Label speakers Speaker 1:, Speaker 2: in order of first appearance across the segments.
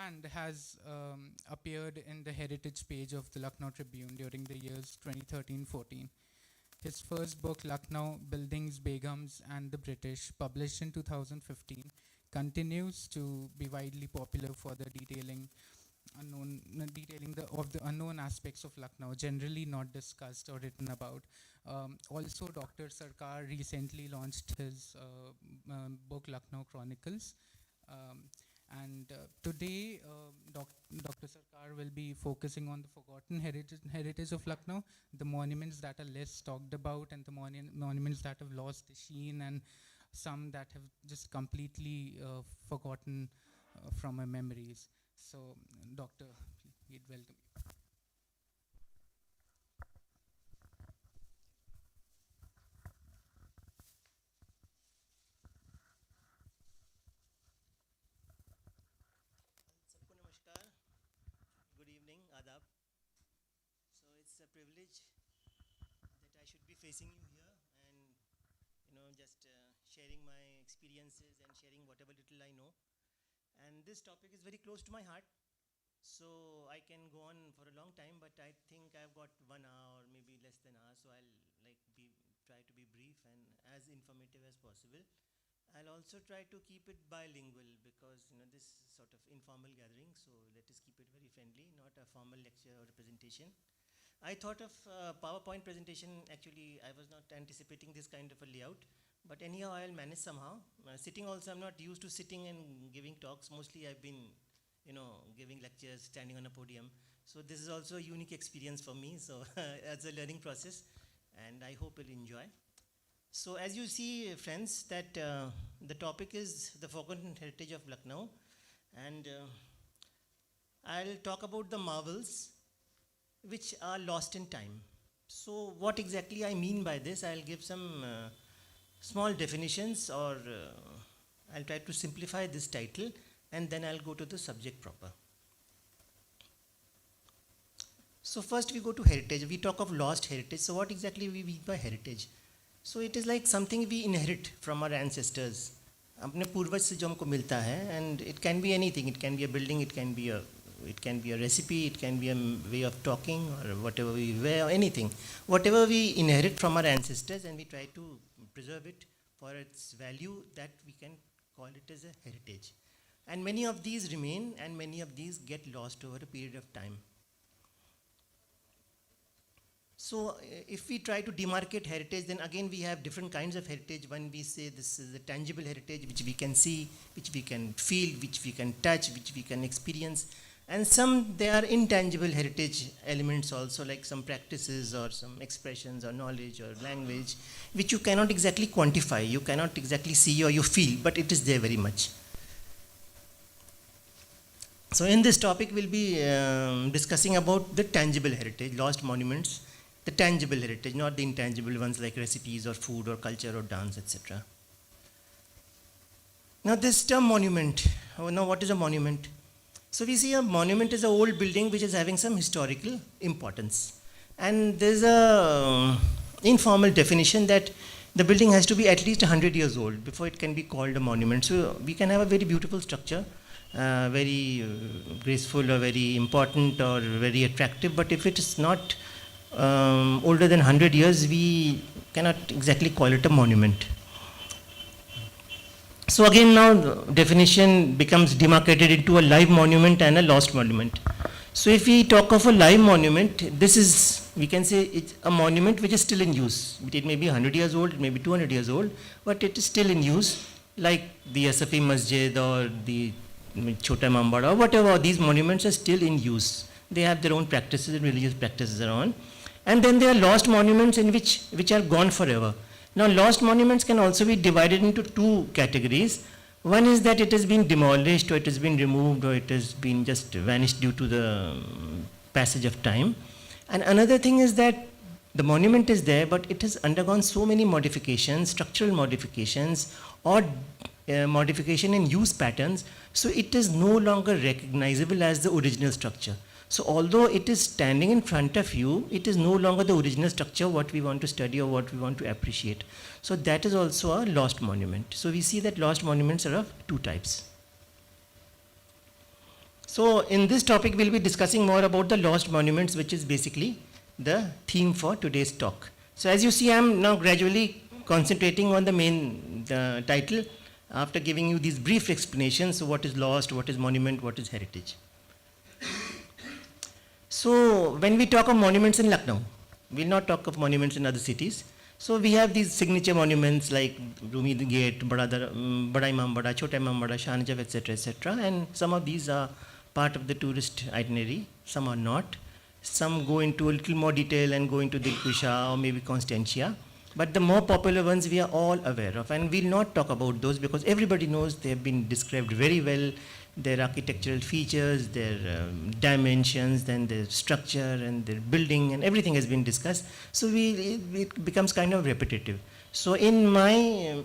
Speaker 1: and has appeared in the heritage page of the Lucknow Tribune during the years 2013-14. His first book, Lucknow Buildings, Begums, and the British, published in 2015, continues to be widely popular for the detailing of the unknown aspects of Lucknow, generally not discussed or written about. Also, Dr. Sarkar recently launched his book, Lucknow Chronicles. Um, and today, Dr. Sarkar will be focusing on the forgotten heritage of Lucknow, the monuments that are less talked about, and the monuments that have lost the sheen, and some that have just completely forgotten from our memories. So, Doctor, we'd welcome you.
Speaker 2: सबको नमस्कार. Good evening, Adab. So it's a privilege that I should be facing you here and just sharing my experiences and sharing whatever little I know. And this topic is very close to my heart. So I can go on for a long time, but I think I've got 1 hour, maybe less than hour. So I'll try to be brief and as informative as possible. I'll also try to keep it bilingual because this sort of informal gathering. So let us keep it very friendly, not a formal lecture or a presentation. I thought of PowerPoint presentation. Actually, I was not anticipating this kind of a layout, but anyhow, I'll manage somehow. Sitting also, I'm not used to sitting and giving talks. Mostly, I've been, giving lectures, standing on a podium. So this is also a unique experience for me. So as a learning process, and I hope you'll enjoy. So as you see, friends, that the topic is the forgotten heritage of Lucknow, and I'll talk about the marvels which are lost in time. So what exactly I mean by this, I'll give some small definitions, or I'll try to simplify this title, and then I'll go to the subject proper. So first we go to heritage. We talk of lost heritage. So what exactly we mean by heritage? So it is like something we inherit from our ancestors. अपने पूर्वज से जो हमको मिलता है, and it can be anything. It can be a building, it can be a recipe, it can be a way of talking, or whatever we wear, anything. Whatever we inherit from our ancestors, and we try to preserve it for its value, that we can call it as a heritage. And many of these remain, and many of these get lost over a period of time. So if we try to demarcate heritage, then again we have different kinds of heritage. When we say this is a tangible heritage, which we can see, which we can feel, which we can touch, which we can experience. And some, they are intangible heritage elements also, like some practices or some expressions or knowledge or language, which you cannot exactly quantify, you cannot exactly see or you feel, but it is there very much. So in this topic, we'll be discussing about the tangible heritage, lost monuments, the tangible heritage, not the intangible ones like recipes or food or culture or dance, etc. Now this term monument, now what is a monument? So we see a monument is an old building which is having some historical importance. And there's a informal definition that the building has to be at least 100 years old before it can be called a monument. So we can have a very beautiful structure, very graceful or very important or very attractive, but if it is not older than 100 years, we cannot exactly call it a monument. So again now the definition becomes demarcated into a live monument and a lost monument. So if we talk of a live monument, this is, we can say it's a monument which is still in use. It may be 100 years old, it may be 200 years old, but it is still in use, like the Asafi Masjid or the Chota Mambada or whatever. These monuments are still in use. They have their own practices and religious practices around. And then there are lost monuments in which are gone forever. Now lost monuments can also be divided into two categories. One is that it has been demolished, or it has been removed, or it has been just vanished due to the passage of time. And another thing is that the monument is there, but it has undergone so many modifications, structural modifications, or modification in use patterns, so it is no longer recognizable as the original structure. So although it is standing in front of you, it is no longer the original structure what we want to study or what we want to appreciate. So that is also a lost monument. So we see that lost monuments are of two types. So in this topic, we'll be discussing more about the lost monuments, which is basically the theme for today's talk. So as you see, I'm now gradually concentrating on the main title after giving you these brief explanations. So what is lost, what is monument, what is heritage. So when we talk of monuments in Lucknow, we'll not talk of monuments in other cities. So we have these signature monuments like Rumi Gate, Bada Imam Bada, Chota Imam Bada, Shahjahan, etc., etc. And some of these are part of the tourist itinerary, some are not. Some go into a little more detail and go into Dilkusha or maybe Constantia. But the more popular ones we are all aware of, and we'll not talk about those because everybody knows they have been described very well, their architectural features, their dimensions, then their structure and their building, and everything has been discussed. So it becomes kind of repetitive. So in my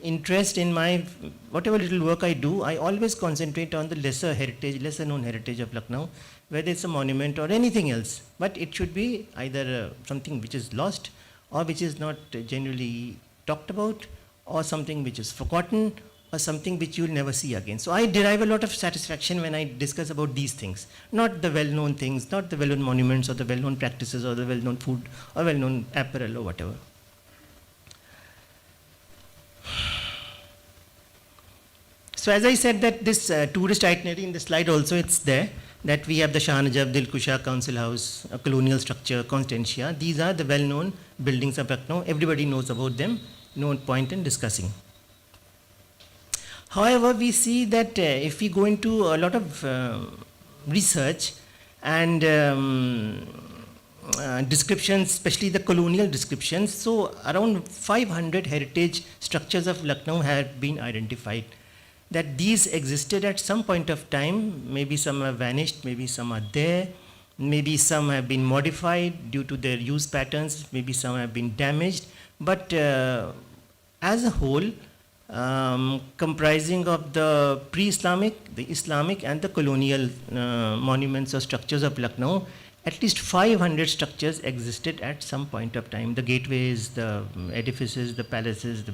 Speaker 2: interest, in my whatever little work I do, I always concentrate on the lesser heritage, lesser known heritage of Lucknow, whether it's a monument or anything else. But it should be either something which is lost, or which is not generally talked about, or something which is forgotten, or something which you'll never see again. So I derive a lot of satisfaction when I discuss about these things, not the well-known things, not the well-known monuments, or the well-known practices, or the well-known food, or well-known apparel, or whatever. So as I said that this tourist itinerary in the slide also it's there, that we have the Shah Najab, Dilkusha, Council House, a colonial structure, Constantia. These are the well-known buildings of Lucknow. Everybody knows about them. No point in discussing. However, we see that if we go into a lot of research and descriptions, especially the colonial descriptions, so around 500 heritage structures of Lucknow have been identified. That these existed at some point of time, maybe some have vanished, maybe some are there, maybe some have been modified due to their use patterns, maybe some have been damaged, but as a whole, comprising of the pre-Islamic, the Islamic and the colonial monuments or structures of Lucknow, at least 500 structures existed at some point of time. The gateways, the edifices, the palaces, the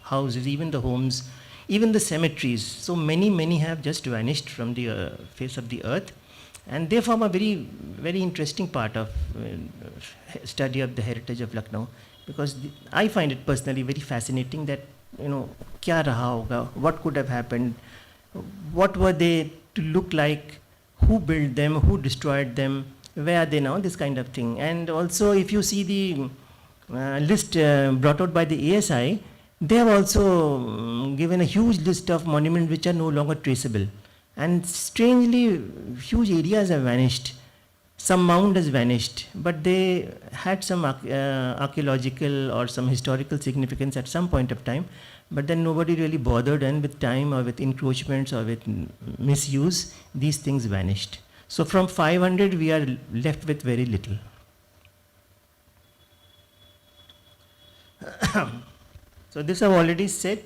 Speaker 2: houses, even the homes, even the cemeteries. So many have just vanished from the face of the earth, and they form a very interesting part of study of the heritage of Lucknow, because I find it personally very fascinating that, kya raha hoga, what could have happened, what were they to look like, who built them, who destroyed them, where are they now, this kind of thing. And also if you see the list brought out by the ASI, they have also given a huge list of monuments which are no longer traceable. And strangely, huge areas have vanished. Some mound has vanished, but they had some archaeological or some historical significance at some point of time, but then nobody really bothered, and with time or with encroachments or with misuse, these things vanished. So from 500, we are left with very little. So this I've already said,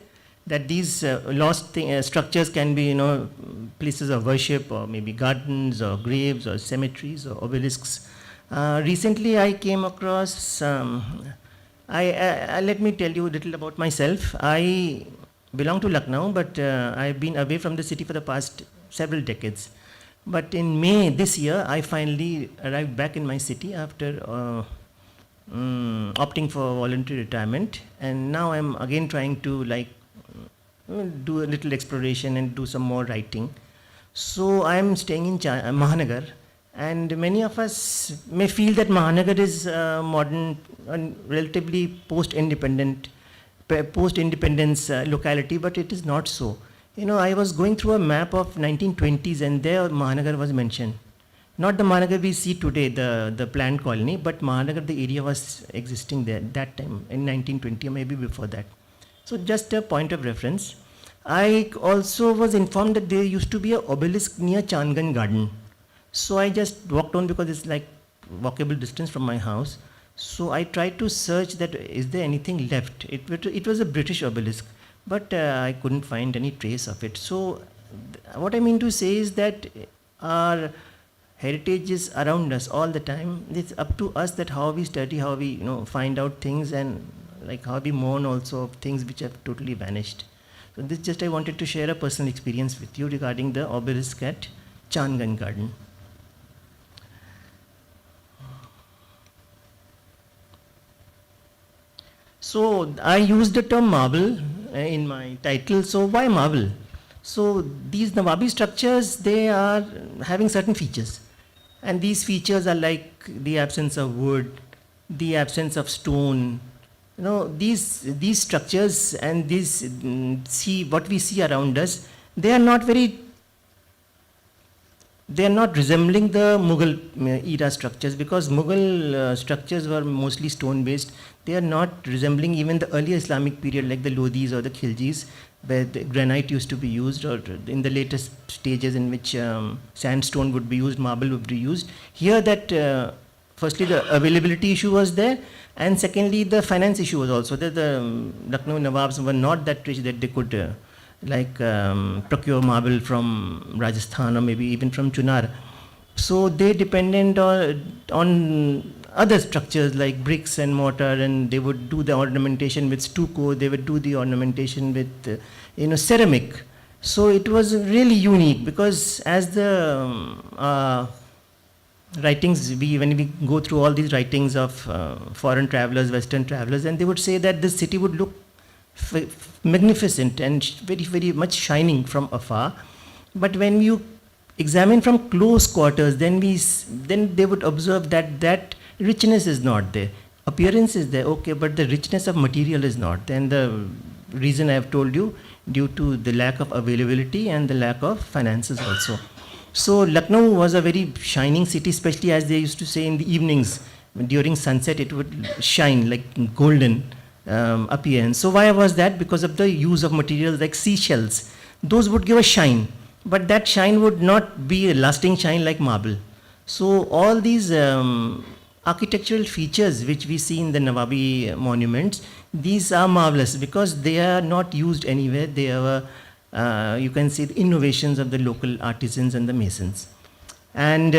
Speaker 2: that these lost structures can be, places of worship, or maybe gardens, or graves, or cemeteries, or obelisks. Recently I came across, let me tell you a little about myself. I belong to Lucknow, but I've been away from the city for the past several decades. But in May this year, I finally arrived back in my city after opting for voluntary retirement, and now I'm again trying to do a little exploration and do some more writing. So I'm staying in Mahanagar, and many of us may feel that Mahanagar is modern and relatively post-independence locality, but it is not so. I was going through a map of 1920s, and there Mahanagar was mentioned. Not the Mahanagar we see today, the planned colony, but Mahanagar, the area was existing there that time in 1920 or maybe before that. So just a point of reference. I also was informed that there used to be an obelisk near Changan Garden. So I just walked on because it's like walkable distance from my house. So I tried to search that is there anything left. It was a British obelisk, but I couldn't find any trace of it. So what I mean to say is that our heritage is around us all the time. It's up to us that how we study, how we find out things, and how we mourn also of things which have totally vanished. So this just I wanted to share a personal experience with you regarding the obelisk at Changan Garden. So I used the term marble in my title. So why marble? So these Nawabi structures, they are having certain features. And these features are like the absence of wood, the absence of stone. You know, these structures and these, see what we see around us, they are not resembling the Mughal era structures, because Mughal structures were mostly stone based. They are not resembling even the early Islamic period like the Lodhis or the Khiljis, where the granite used to be used, or in the latest stages in which sandstone would be used, marble would be used. Here that firstly the availability issue was there, and secondly the finance issue was also there. The Lucknow Nawabs were not that rich that they could procure marble from Rajasthan or maybe even from Chunar. So they depended on other structures like bricks and mortar, and they would do the ornamentation with stucco, they would do the ornamentation with ceramic. So it was really unique, because as the writings, when we go through all these writings of foreign travelers, Western travelers, and they would say that this city would look magnificent and very, very much shining from afar. But when you examine from close quarters, then they would observe that richness is not there. Appearance is there, okay, but the richness of material is not. And the reason I have told you, due to the lack of availability and the lack of finances also. So Lucknow was a very shining city, especially as they used to say in the evenings, during sunset it would shine like golden appearance. So why was that? Because of the use of materials like seashells. Those would give a shine, but that shine would not be a lasting shine like marble. So all these architectural features which we see in the Nawabi monuments, these are marvelous because they are not used anywhere. They are, you can see the innovations of the local artisans and the masons. And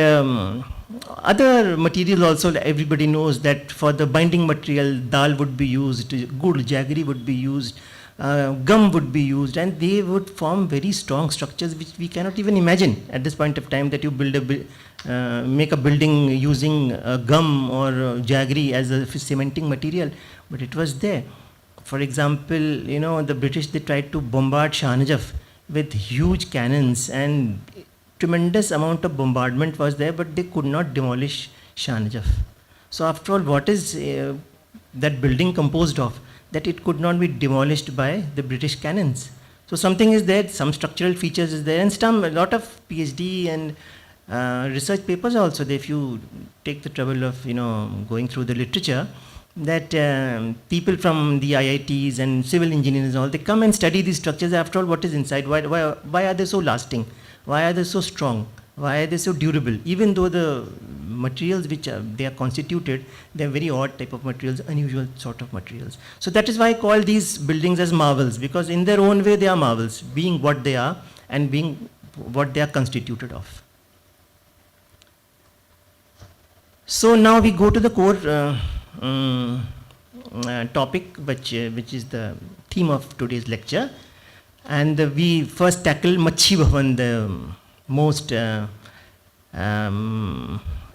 Speaker 2: other material also, everybody knows that for the binding material, dal would be used, gur, jaggery would be used, gum would be used, and they would form very strong structures which we cannot even imagine at this point of time, that you make a building using gum or jaggery as a cementing material, but it was there. For example, the British, they tried to bombard Shah Najaf with huge cannons, and tremendous amount of bombardment was there, but they could not demolish Shah Najaf. So after all, what is that building composed of, that it could not be demolished by the British cannons? So something is there, some structural features is there, and a lot of PhD and research papers also, if you take the trouble of going through the literature, that people from the IITs and civil engineers and all, they come and study these structures. After all, what is inside? Why are they so lasting? Why are they so strong? Why are they so durable? Even though the materials which they are constituted, they are very odd type of materials, unusual sort of materials. So that is why I call these buildings as marvels, because in their own way they are marvels, being what they are and being what they are constituted of. So now we go to the core topic, which is the theme of today's lecture. And we first tackle Machi Bhavan, the most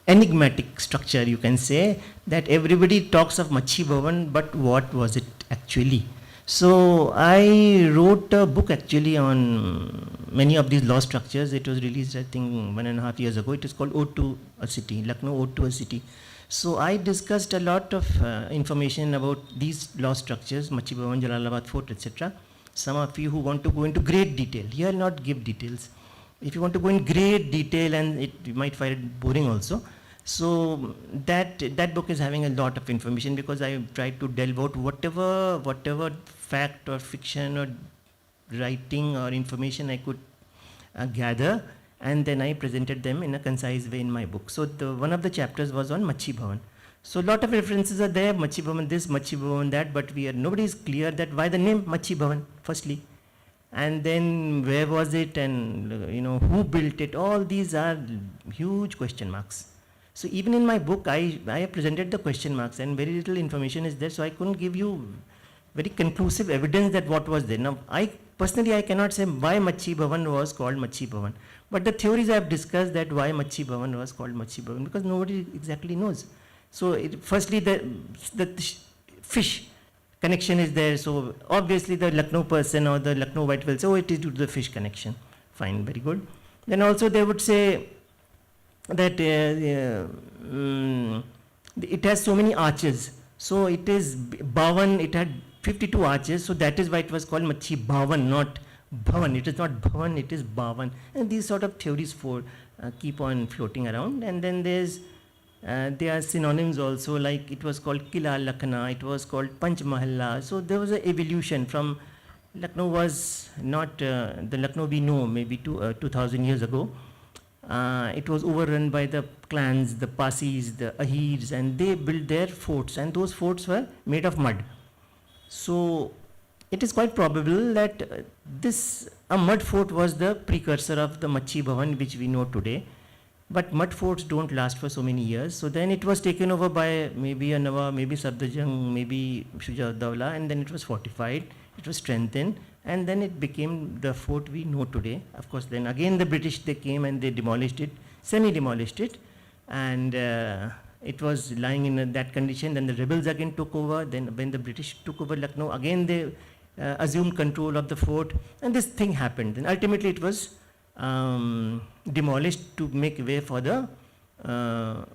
Speaker 2: enigmatic structure, you can say, that everybody talks of Machi Bhavan, but what was it actually? So I wrote a book actually on many of these lost structures. It was released, I think, 1.5 years ago. It is called Ode to a City, Lucknow Ode to a City. So I discussed a lot of information about these lost structures, Machi Bhavan, Jalalabad Fort, etc. Some of you who want to go into great detail, here I'll not give details. If you want to go in great detail, and you might find it boring also. So that book is having a lot of information, because I tried to delve out whatever fact or fiction or writing or information I could gather, and then I presented them in a concise way in my book. So one of the chapters was on Machi Bhavan. So a lot of references are there, Machi Bhavan this, Machi Bhavan that, but nobody is clear that why the name Machi Bhavan, firstly. And then where was it, and who built it? All these are huge question marks. So even in my book, I have presented the question marks, and very little information is there, so I couldn't give you very conclusive evidence that what was there. Now, I
Speaker 3: Personally, I cannot say why Machi Bhavan was called Machi Bhavan. But the theories I have discussed that why Machi Bhavan was called Machi Bhavan, because nobody exactly knows. So firstly, the fish connection is there. So obviously the Lucknow person or the Lucknow white will say, oh, it is due to the fish connection. Fine, very good. Then also they would say that it has so many arches. So it is Bhavan, it had 52 arches, so that is why it was called Machi Bhavan, not Bhavan. It is not Bhavan, it is Bhavan. And these sort of theories keep on floating around. And then there are synonyms also, like it was called Kila Lakhna, it was called Panch Mahalla. So there was an evolution from Lucknow was not the Lucknow we know maybe 2000 years ago. It was overrun by the clans, the Pasis, the Ahirs, and they built their forts, and those forts were made of mud. So it is quite probable that a mud fort was the precursor of the Machi Bhavan which we know today. But mud forts don't last for so many years. So then it was taken over by maybe a Nawab, maybe Safdarjung, maybe Shuja-ud-Dawla, and then it was fortified, it was strengthened, and then it became the fort we know today. Of course, then again the British, they came and they demolished it, semi-demolished it, and it was lying in that condition. Then the rebels again took over. Then when the British took over Lucknow, again they assumed control of the fort, and this thing happened. Then ultimately it was demolished to make way for the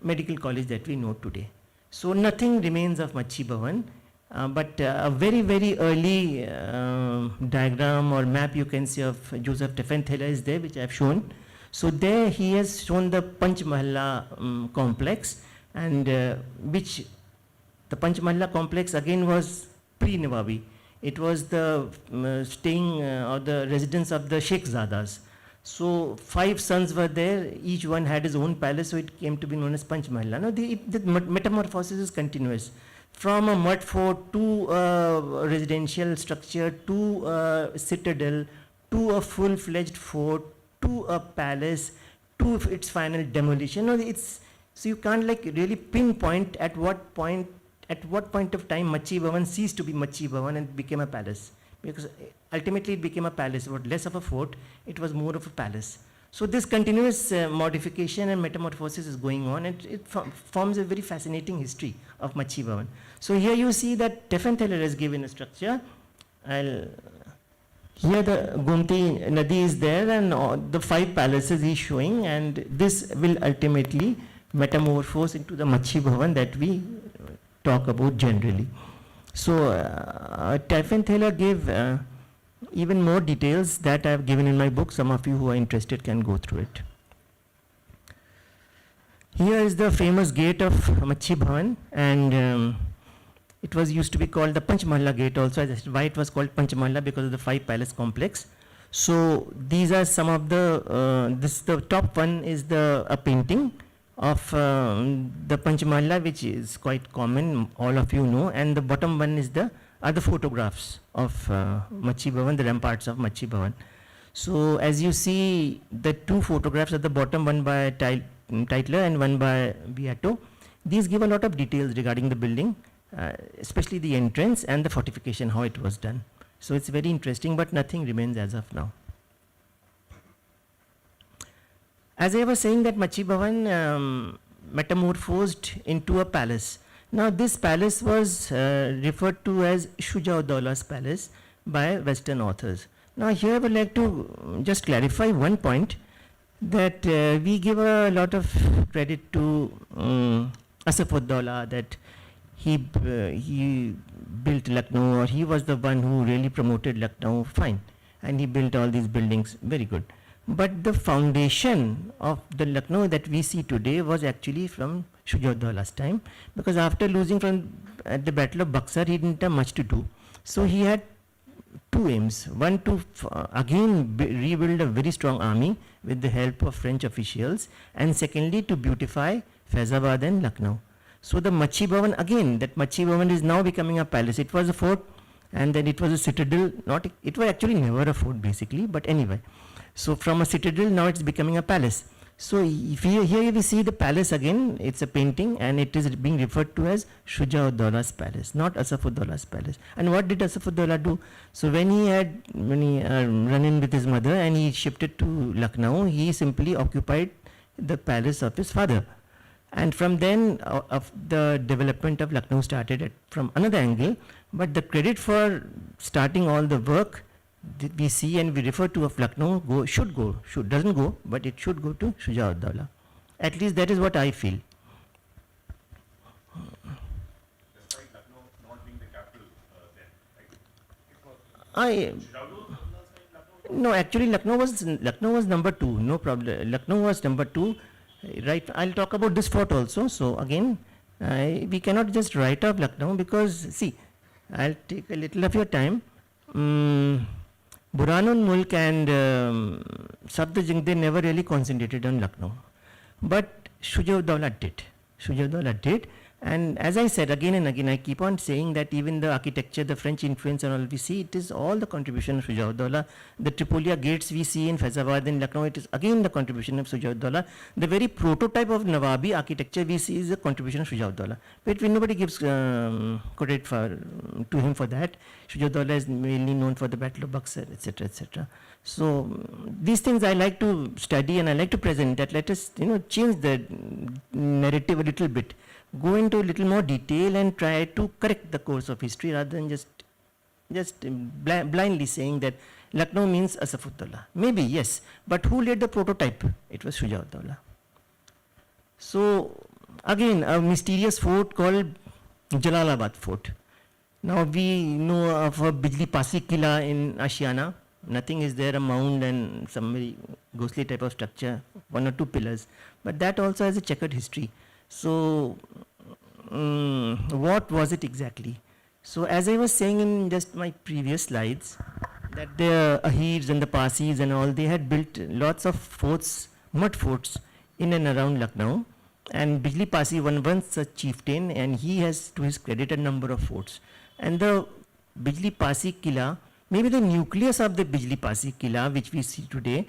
Speaker 3: medical college that we know today. So nothing remains of Machi Bhavan, but a very, very early diagram or map you can see of Joseph Teffenthaler is there, which I have shown. So there he has shown the Panch Mahalla complex, and which the Panch Mahalla complex again was pre-Nawabi. It was the staying or the residence of the Sheikh Zadas. So 5 sons were there, each one had his own palace, so it came to be known as Panch Mahalla. Now the metamorphosis is continuous. From a mud fort to a residential structure, to a citadel, to a full-fledged fort, to a palace, to its final demolition. No, so you can't like really pinpoint at what point of time Machi Bhavan ceased to be Machi Bhavan and became a palace. Because ultimately it became a palace, but less of a fort, it was more of a palace. So this continuous modification and metamorphosis is going on, and it forms a very fascinating history of Machi Bhavan. So here you see that Teffenthaler has given a structure. Here the Gomti Nadi is there, and the 5 palaces he is showing, and this will ultimately metamorphose into the Machi Bhavan that we talk about generally. So Teffenthaler gave even more details that I have given in my book. Some of you who are interested can go through it. Here is the famous gate of Machi Bhavan, and it was used to be called the Panch Mahalla gate also. Why it was called Panch Mahalla? Because of the 5 palace complex. So these are some of the, the top one is a painting of the Panch Mahalla, which is quite common, all of you know, and the bottom one is are the photographs of Machi Bhavan, the ramparts of Machi Bhavan. So as you see, the 2 photographs at the bottom, one by Tytler and one by Beato, these give a lot of details regarding the building, especially the entrance and the fortification, how it was done. So it's very interesting, but nothing remains as of now. As I was saying, that Machi Bhavan metamorphosed into a palace. Now this palace was referred to as Shuja-ud-Dawla's palace by Western authors. Now here I would like to just clarify one point, that we give a lot of credit to Asaf-ud-Dawla, that he built Lucknow, or he was the one who really promoted Lucknow, fine, and he built all these buildings, very good. But the foundation of the Lucknow that we see today was actually from Shuja-ud-Dawla's time, because after losing at the Battle of Buxar, he didn't have much to do. So he had 2 aims. One, to again rebuild a very strong army with the help of French officials, and secondly, to beautify Faizabad and Lucknow. So the Machi Bhavan, again, that Machi Bhavan is now becoming a palace. It was a fort, and then it was a citadel. It was actually never a fort basically, but anyway. So from a citadel, now it's becoming a palace. So if here we see the palace again, it's a painting and it is being referred to as Shujauddaulla's palace, not Asafuddaullah's palace. And what did Asafuddaulah do? So when he run in with his mother and he shifted to Lucknow, he simply occupied the palace of his father. And from then the development of Lucknow started from another angle, but the credit for starting all the work we see and we refer to of Lucknow doesn't go, but it should go to Shujauddaulah. At least that is what I feel.
Speaker 4: Despite Lucknow not being the capital then,
Speaker 3: I
Speaker 4: right?
Speaker 3: no, actually Lucknow was number 2. No problem. Lucknow was number 2. Right. I'll talk about this fort also. So again, we cannot just write off Lucknow because see, I'll take a little of your time. Burhanul Mulk and Safdarjung, they never really concentrated on Lucknow. But Shujauddaulah did. And as I said again and again, I keep on saying that even the architecture, the French influence and all we see, it is all the contribution of Shujauddaulah. The Tripolia gates we see in Faizabad and Lucknow, it is again the contribution of Shujauddaulah. The very prototype of Nawabi architecture we see is the contribution of Shujauddaulah. But nobody gives credit to him for that. Shujauddaulah is mainly known for the Battle of Buxar, etc., etc. So these things I like to study and I like to present that. Let us change the narrative a little bit. Go into a little more detail and try to correct the course of history rather than just blindly saying that Lucknow means Asafuddaulah. Maybe, yes, but who laid the prototype? It was Shujauddaulah. So, again, a mysterious fort called Jalalabad Fort. Now, we know of a Bijli Pasi Killa in Ashiana. Nothing is there, a mound and some very ghostly type of structure, 1 or 2 pillars. But that also has a checkered history. So, what was it exactly? So, as I was saying in just my previous slides, that the Ahirs and the Pasis and all, they had built lots of forts, mud forts in and around Lucknow. And Bijli Pasi was once a chieftain and he has to his credit a number of forts. And the Bijli Pasi Killa, maybe the nucleus of the Bijli Pasi Killa which we see today,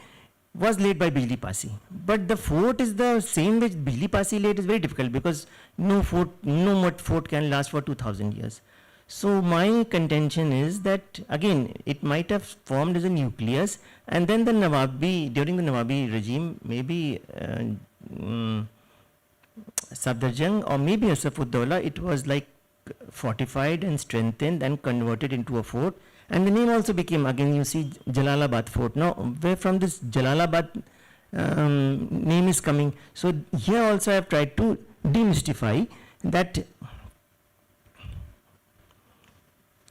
Speaker 3: was laid by Bijli Pasi. But the fort is the same which Bijli Pasi laid is very difficult because no mud fort can last for 2000 years. So my contention is that again it might have formed as a nucleus and then the Nawabi, during the Nawabi regime, maybe Safdarjung or maybe Asafuddaulah, it was like fortified and strengthened and converted into a fort. And the name also became, again you see Jalalabad Fort. Now where from this Jalalabad name is coming? So here also I have tried to demystify that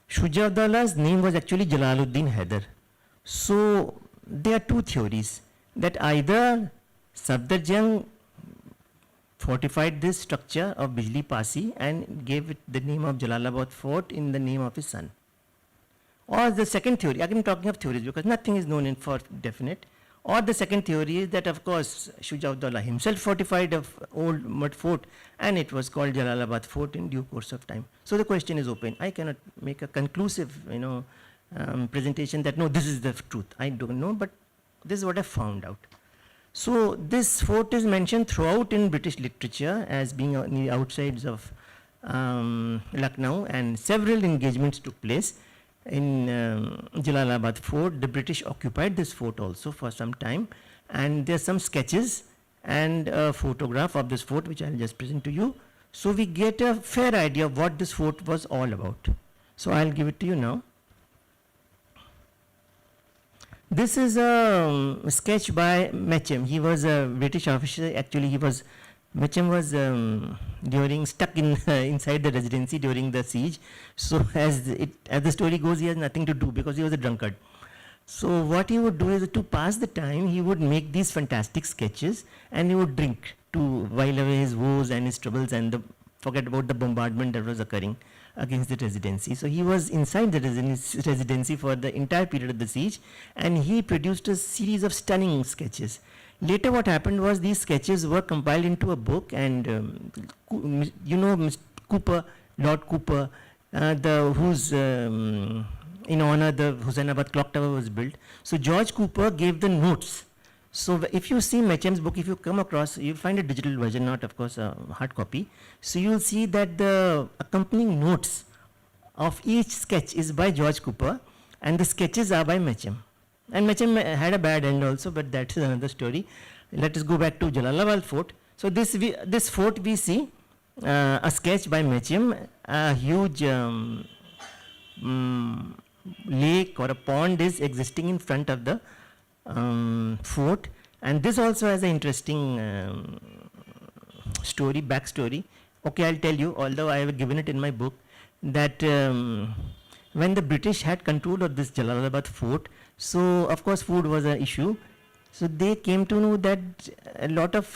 Speaker 3: Shujauddaullah's name was actually Jalaluddin Haider. So there are 2 theories, that either Safdarjung fortified this structure of Bijli Pasi and gave it the name of Jalalabad Fort in the name of his son. Or the second theory, again talking of theories because nothing is known for definite. Or the second theory is that of course Shujauddaulah himself fortified an old mud fort and it was called Jalalabad Fort in due course of time. So the question is open. I cannot make a conclusive presentation that no, this is the truth. I don't know, but this is what I found out. So this fort is mentioned throughout in British literature as being on the outsides of Lucknow, and several engagements took place in Jalalabad Fort. The British occupied this fort also for some time, and there are some sketches and a photograph of this fort which I will just present to you. So we get a fair idea of what this fort was all about. So I will give it to you now. This is a sketch by Mecham. He was a British officer. Actually, Mecham was stuck inside the residency during the siege. So as the story goes, he has nothing to do because he was a drunkard. So what he would do is to pass the time, he would make these fantastic sketches and he would drink to while away his woes and his troubles and forget about the bombardment that was occurring against the residency. So he was inside the residency for the entire period of the siege, and he produced a series of stunning sketches. Later what happened was these sketches were compiled into a book, and Mr. Cooper, Lord Cooper, whose in honor the Husainabad clock tower was built. So George Cooper gave the notes So if you see Mechem's book, if you come across, you'll find a digital version, not of course a hard copy. So you'll see that the accompanying notes of each sketch is by George Cooper, and the sketches are by Mechem. And Mechem had a bad end also, but that is another story. Let us go back to Jalalabad Fort. So this fort we see a sketch by Mechem, a huge lake or a pond is existing in front of the fort, and this also has an interesting backstory. Okay, I'll tell you, although I have given it in my book, that when the British had control of this Jalalabad fort, so of course food was an issue. So they came to know that a lot of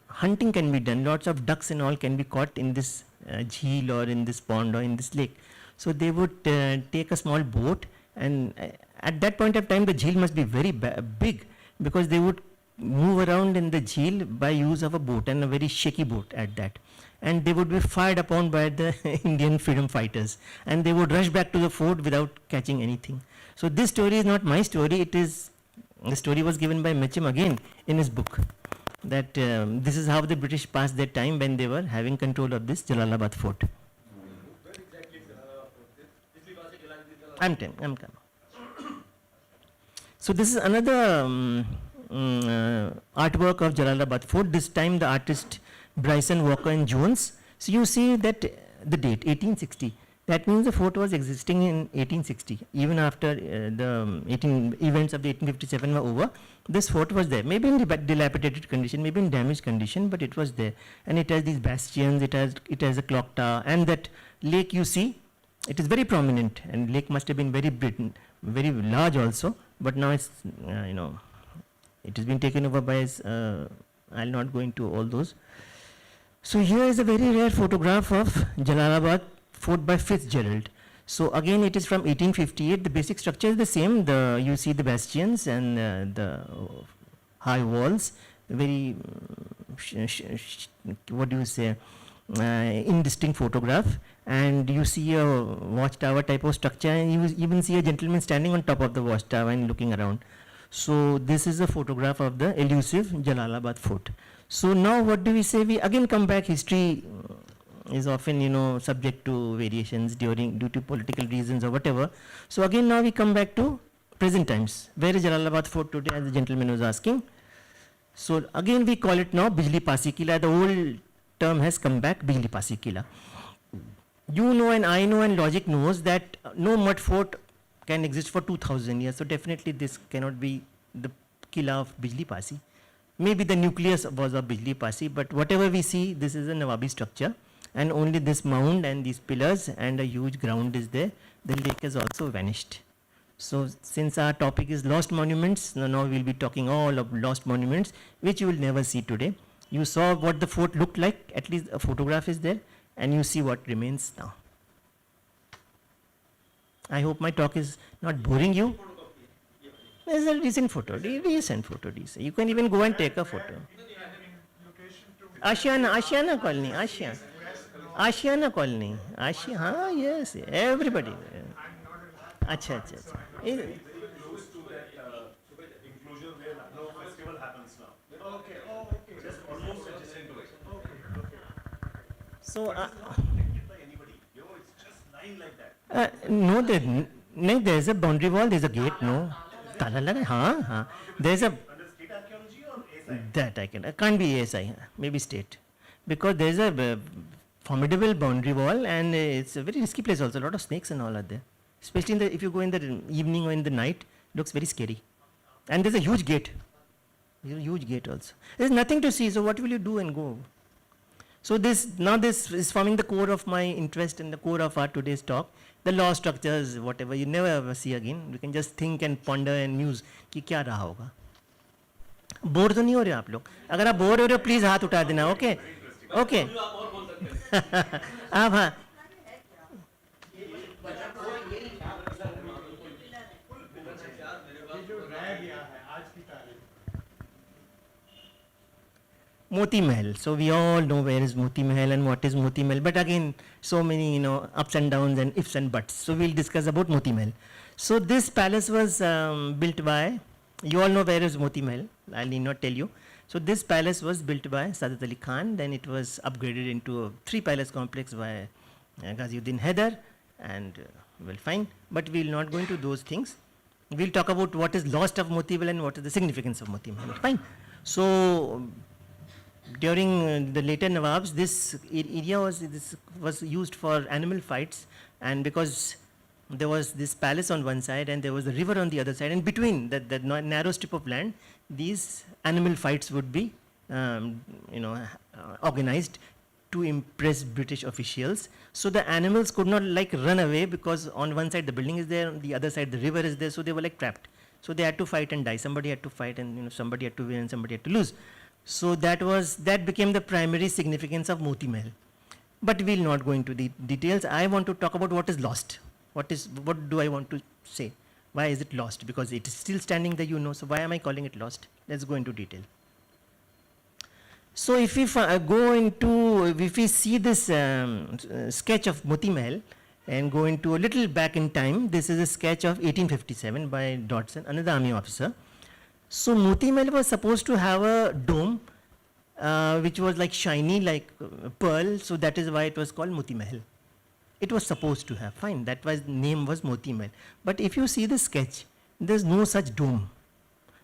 Speaker 3: hunting can be done, lots of ducks and all can be caught in this jheel or in this pond or in this lake. So they would take a small boat, and at that point of time the jheel must be very big, because they would move around in the jheel by use of a boat, and a very shaky boat at that. And they would be fired upon by the Indian freedom fighters, and they would rush back to the fort without catching anything. So this story is not my story, the story was given by Mechem again in his book, that this is how the British passed their time when they were having control of this Jalalabad fort. I'm coming. So this is another artwork of Jalalabad fort, this time the artist Bryson Walker and Jones. So you see that the date 1860, that means the fort was existing in 1860, even after the events of the 1857 were over. This fort was there, maybe in dilapidated condition, maybe in damaged condition, but it was there. And it has these bastions, it has a clock tower, and that lake you see, it is very prominent, and lake must have been very large also, but now it's it has been taken over by I'll not go into all those. So here is a very rare photograph of Jalalabad fort by Fitzgerald. So again it is from 1858. The basic structure is the same. You see the bastions and the high walls, very what do you say, indistinct photograph, and you see a watchtower type of structure, and you even see a gentleman standing on top of the watchtower and looking around. So this is a photograph of the elusive Jalalabad fort. So now what do we say? We again come back. History is often subject to variations due to political reasons or whatever. So again now we come back to present times. Where is Jalalabad fort today, as the gentleman was asking? So again we call it now Bijli Pasi Kila. The old term has come back, Bijli Pasi Kila. You know and I know and logic knows that no mud fort can exist for 2000 years. So definitely this cannot be the Kila of Bijli Pasi. Maybe the nucleus was of Bijli Pasi, but whatever we see, this is a Nawabi structure, and only this mound and these pillars and a huge ground is there. The lake has also vanished. So since our topic is lost monuments, now we'll be talking all of lost monuments, which you will never see today. You saw what the fort looked like, at least a photograph is there, and you see what remains now. I hope my talk is not boring you. There's a recent photo, You can even go and take a photo. Ashiana colony, Ashiana colony, yes, everybody. Acha.
Speaker 4: Close to that enclosure where Lucknow festival happens now. Okay. Just almost adjacent to it.
Speaker 3: So,
Speaker 4: Connected by anybody. It's just lying like that.
Speaker 3: no, there's a boundary wall, there's a gate, no. Tala laga, There's a.
Speaker 4: Under state archaeology or ASI?
Speaker 3: That I can't be ASI, maybe state. Because there's a formidable boundary wall, and it's a very risky place also. A lot of snakes and all are there. Especially if you go in the evening or in the night, looks very scary. And there's a huge gate. Also. There's nothing to see, so what will you do and go? So this is forming the core of my interest and the core of our today's talk. The law structures, whatever, you never ever see again. You can just think and ponder and muse कि क्या रहा होगा. Bore तो नहीं हो रहे आप लोग? अगर आप बोर हो रहे हो प्लीज हाथ उठा देना. ओके ओके आप हाँ Moti Mahal. So we all know where is Moti Mahal and what is Moti Mahal. But again, so many ups and downs and ifs and buts. So we'll discuss about Moti Mahal. So this palace was built by You all know where is Moti Mahal. I need not tell you. So this palace was built by Sadat Ali Khan. Then it was upgraded into a 3 palace complex by Ghaziuddin Haider. And well, fine. But we will not go into those things. We'll talk about what is lost of Moti Mahal and what is the significance of Moti Mahal. Fine. So during the later Nawabs, this area was used for animal fights, and because there was this palace on one side and there was a river on the other side, and between that narrow strip of land, these animal fights would be organized to impress British officials. So the animals could not like run away, because on one side the building is there, on the other side the river is there, so they were like trapped. So they had to fight and die. Somebody had to fight, and somebody had to win and somebody had to lose. So that became the primary significance of Moti Mahal. But we'll not go into the details. I want to talk about what is lost. What do I want to say? Why is it lost? Because it is still standing there, so why am I calling it lost? Let's go into detail. So if we if we see this sketch of Moti Mahal and go into a little back in time, this is a sketch of 1857 by Dodson, another army officer. So Moti Mahal was supposed to have a dome which was like shiny, like pearl, so that is why it was called Moti Mahal. It was supposed to have, fine, that was name was Moti Mahal. But if you see the sketch, there is no such dome.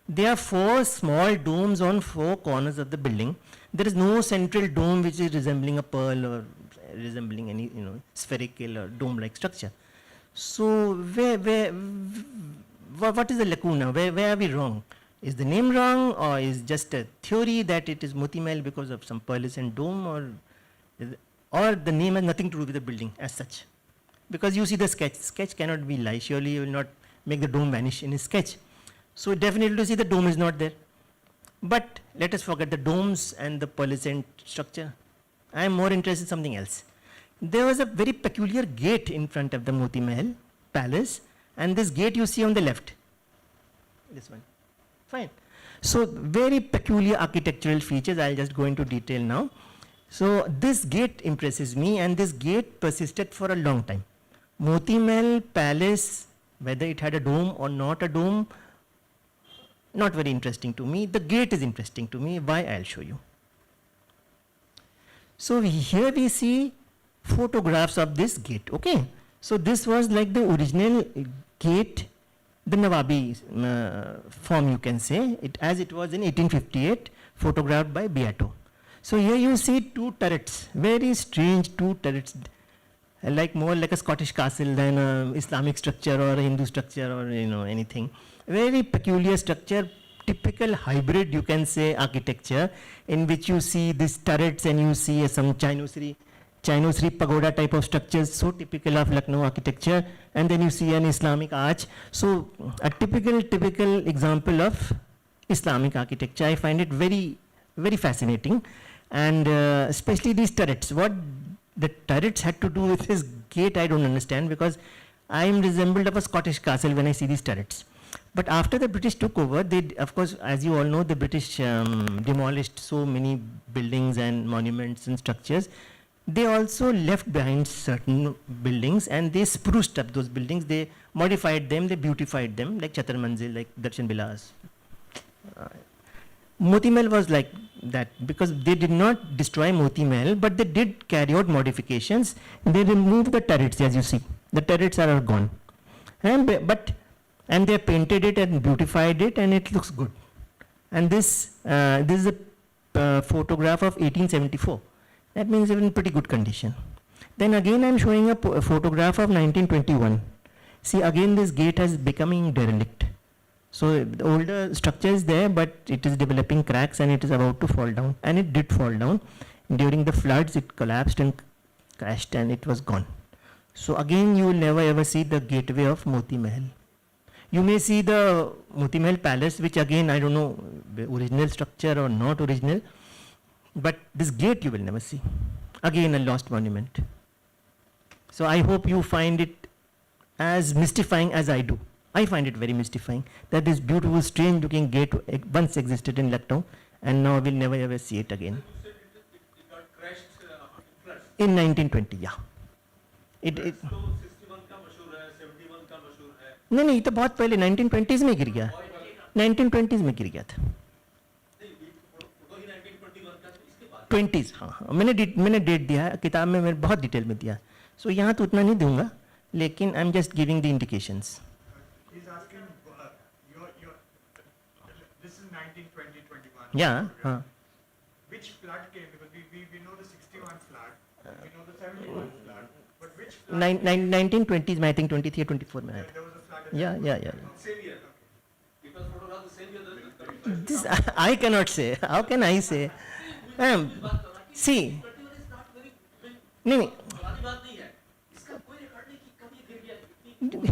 Speaker 3: There are 4 small domes on 4 corners of the building. There is no central dome which is resembling a pearl or resembling any spherical or dome-like structure. So what is the lacuna? Where are we wrong? Is the name wrong, or is just a theory that it is Moti Mahal because of some pearlescent dome, or the name has nothing to do with the building as such? Because you see the sketch cannot be lie. Surely you will not make the dome vanish in his sketch. So definitely to see the dome is not there. But let us forget the domes and the pearlescent structure. I am more interested in something else. There was a very peculiar gate in front of the Moti Mahal palace, and this gate you see on the left. This one. Fine. So very peculiar architectural features. I'll just go into detail now. So this gate impresses me, and this gate persisted for a long time. Moti Mahal palace, whether it had a dome or not a dome, not very interesting to me. The gate is interesting to me. Why? I'll show you. So here we see photographs of this gate. Okay. So this was like the original gate, the Nawabi form, you can say, as it was in 1858, photographed by Beato. So here you see 2 turrets, very strange 2 turrets, more like a Scottish castle than an Islamic structure or a Hindu structure or anything. Very peculiar structure, typical hybrid, you can say, architecture, in which you see these turrets and you see some Chainosri pagoda type of structures, so typical of Lucknow architecture, and then you see an Islamic arch. So a typical example of Islamic architecture. I find it very, very fascinating, and especially these turrets. What the turrets had to do with his gate, I don't understand, because I am resembled of a Scottish castle when I see these turrets. But after the British took over, they, of course, as you all know, the British demolished so many buildings and monuments and structures. They also left behind certain buildings, and they spruced up those buildings. They modified them, they beautified them, like Chatar Manzil, like Darshan Bilas. Moti Mahal was like that, because they did not destroy Moti Mahal, but they did carry out modifications. They removed the turrets, as you see. The turrets are all gone. And they painted it and beautified it, and it looks good. And this is a photograph of 1874. That means it's in pretty good condition. Then again I'm showing a photograph of 1921. See, again this gate is becoming derelict. So the older structure is there, but it is developing cracks and it is about to fall down. And it did fall down. During the floods it collapsed and crashed and it was gone. So again you will never ever see the gateway of Moti Mahal. You may see the Moti Mahal palace, which again I don't know original structure or not original, but this gate you will never see. Again a lost monument. So I hope you find it as mystifying as I do. I find it very mystifying that this beautiful strange looking gate once existed in Lucknow, and now we'll never ever see it again.
Speaker 4: You said it got crashed
Speaker 3: in 1920, yeah.
Speaker 4: तो 61 का मशहूर है, 71 का मशहूर है.
Speaker 3: नहीं, ये तो बहुत पहले 1920s में गिर गया. 1920s में गिर गया था. 20s, हाँ, मैंने डेट दिया है किताब में, मैंने बहुत डिटेल में दिया. सो यहाँ तो उतना नहीं दूंगा, लेकिन I am just giving the indications.
Speaker 5: He's asking, this is 1920-21.
Speaker 3: Yeah, हाँ.
Speaker 5: Which flood came? Because we know the 61 flood, we know the 71 flood, but which flood?
Speaker 3: 1920s में, I think 23 or 24 में आया था.
Speaker 5: There was a flood. in
Speaker 3: Yeah.
Speaker 4: Same year. It was photographed the same year that
Speaker 3: This I cannot say. How can I say? See. नहीं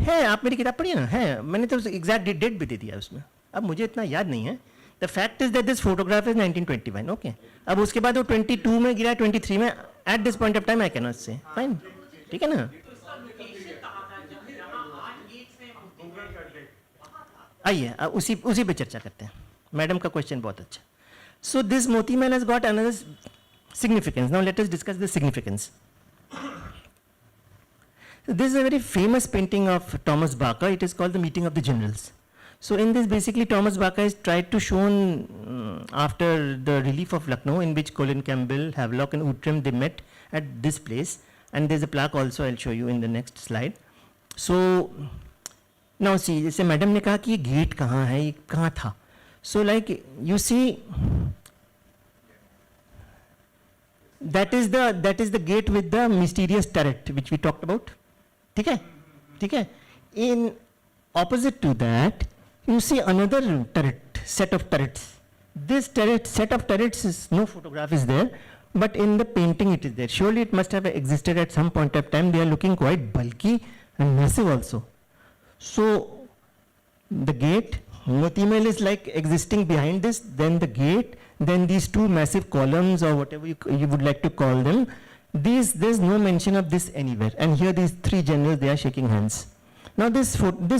Speaker 3: है, आप मेरी किताब पढ़िए ना, है, मैंने तो एग्जैक्ट डेट भी दे दिया उसमें. अब मुझे इतना याद नहीं है. The fact is that this photograph is 1921. Okay, अब उसके बाद वो 22 में गिरा, 23 में. At this point of time I can not से. फाइन, ठीक है ना. आइए उसी पे चर्चा करते हैं. मैडम का क्वेश्चन बहुत अच्छा. So this Moti Mahal has got another significance. Now let us discuss the significance. This is a very famous painting of Thomas Barker. It is called The Meeting of the Generals. So in this, basically Thomas Barker has tried to show after the relief of Lucknow, in which Colin Campbell, Havelock and Outram, they met at this place, and there's a plaque also. I'll show you in the next slide. So now see, जैसे madam ने कहा कि ये gate कहाँ है, ये कहाँ था. So like you see, that is the gate with the mysterious turret which we talked about. ठीक है. In opposite to that, you see another turret, set of turrets. This set of turrets is, no photograph is there, but in the painting it is there. Surely it must have existed at some point of time. They are looking quite bulky and massive also. So the gate, Moti Mahal is like existing behind this, then the gate, then these two massive columns or whatever you would like to call them. There's no mention of this anywhere. And here these three generals, they are shaking hands. Now this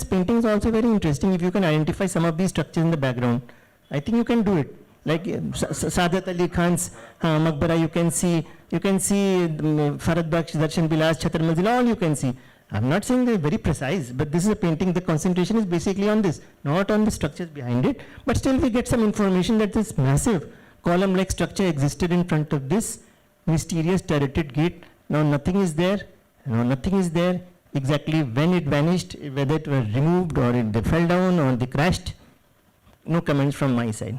Speaker 3: painting is also very interesting. If you can identify some of these structures in the background, I think you can do it. Like Saadat Ali Khan's Maqbara, you can see Farad Baksh, Darshan Bilas, Chhatar Manzil, all you can see. I'm not saying they're very precise, but this is a painting. The concentration is basically on this, not on the structures behind it. But still we get some information that this massive column-like structure existed in front of this mysterious turreted gate. Now nothing is there. Exactly when it vanished, whether it was removed or it fell down or they crashed. No comments from my side.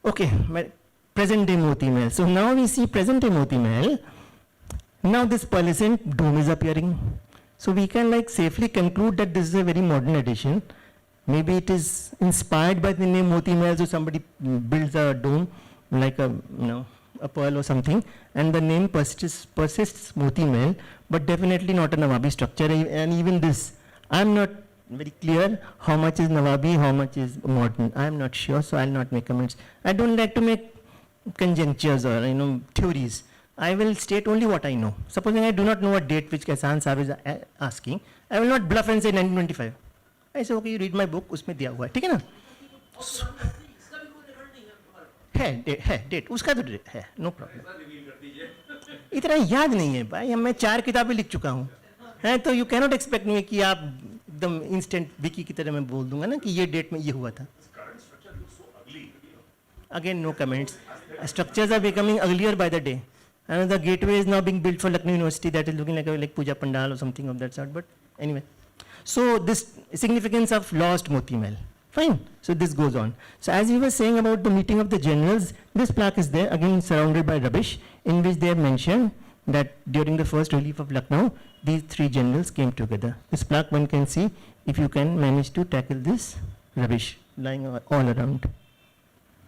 Speaker 3: Okay, present day Moti Mahal. So now we see present day Moti Mahal. Now this pearlescent dome is appearing. So we can like safely conclude that this is a very modern addition. Maybe it is inspired by the name Moti Mahal, so somebody builds a dome like a pearl or something, and the name persists Moti Mahal, but definitely not a Nawabi structure. And even this, I'm not very clear how much is Nawabi, how much is modern. I'm not sure, so I'll not make comments. I don't like to make conjectures or theories. I will state only what I know. Supposing I do not know a date which Kasan Saab is asking, I will not bluff and say 1925. I say, okay, you read my book, उसमें दिया हुआ है, ठीक है ना? है date, उसका तो डेट है, नो प्रॉब्लम. इतना याद नहीं है भाई, मैं 4 किताबें लिख चुका हूँ, हैं, तो यू कैनॉट एक्सपेक्ट मी कि आप एकदम इंस्टेंट विकी की तरह मैं बोल दूंगा ना कि ये डेट में ये हुआ था. Again, no comments. Structures are becoming uglier by the day. And the gateway is now being built for Lucknow University, that is looking like Puja Pandal or something of that sort. But anyway, so this significance of lost Moti Mahal. Fine. So this goes on. So as we were saying about the meeting of the generals, this plaque is there, again surrounded by rubbish, in which they have mentioned that during the first relief of Lucknow, these 3 generals came together. This plaque one can see if you can manage to tackle this rubbish lying all around.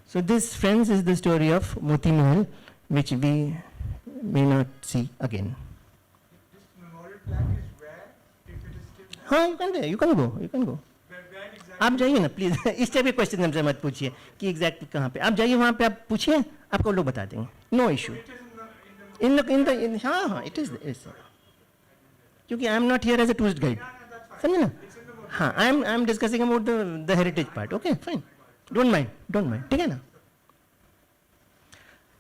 Speaker 3: So this, friends, is the story of Moti Mahal, which we may not see again.
Speaker 5: This memorial plaque is where, if it is still there?
Speaker 3: हाँ, you can go.
Speaker 5: Where exactly?
Speaker 3: आप जाइए ना please. इस type के question हमसे मत पूछिए कि एग्जैक्टली कहाँ पे. आप जाइए वहाँ पे, आप पूछिए, आपको लोग बता देंगे. No issue. इन हाँ इट इज. क्योंकि I am not here as a tourist guide. समझे ना? हाँ, I am discussing about the heritage part. Okay, fine. Don't mind. ठीक है ना?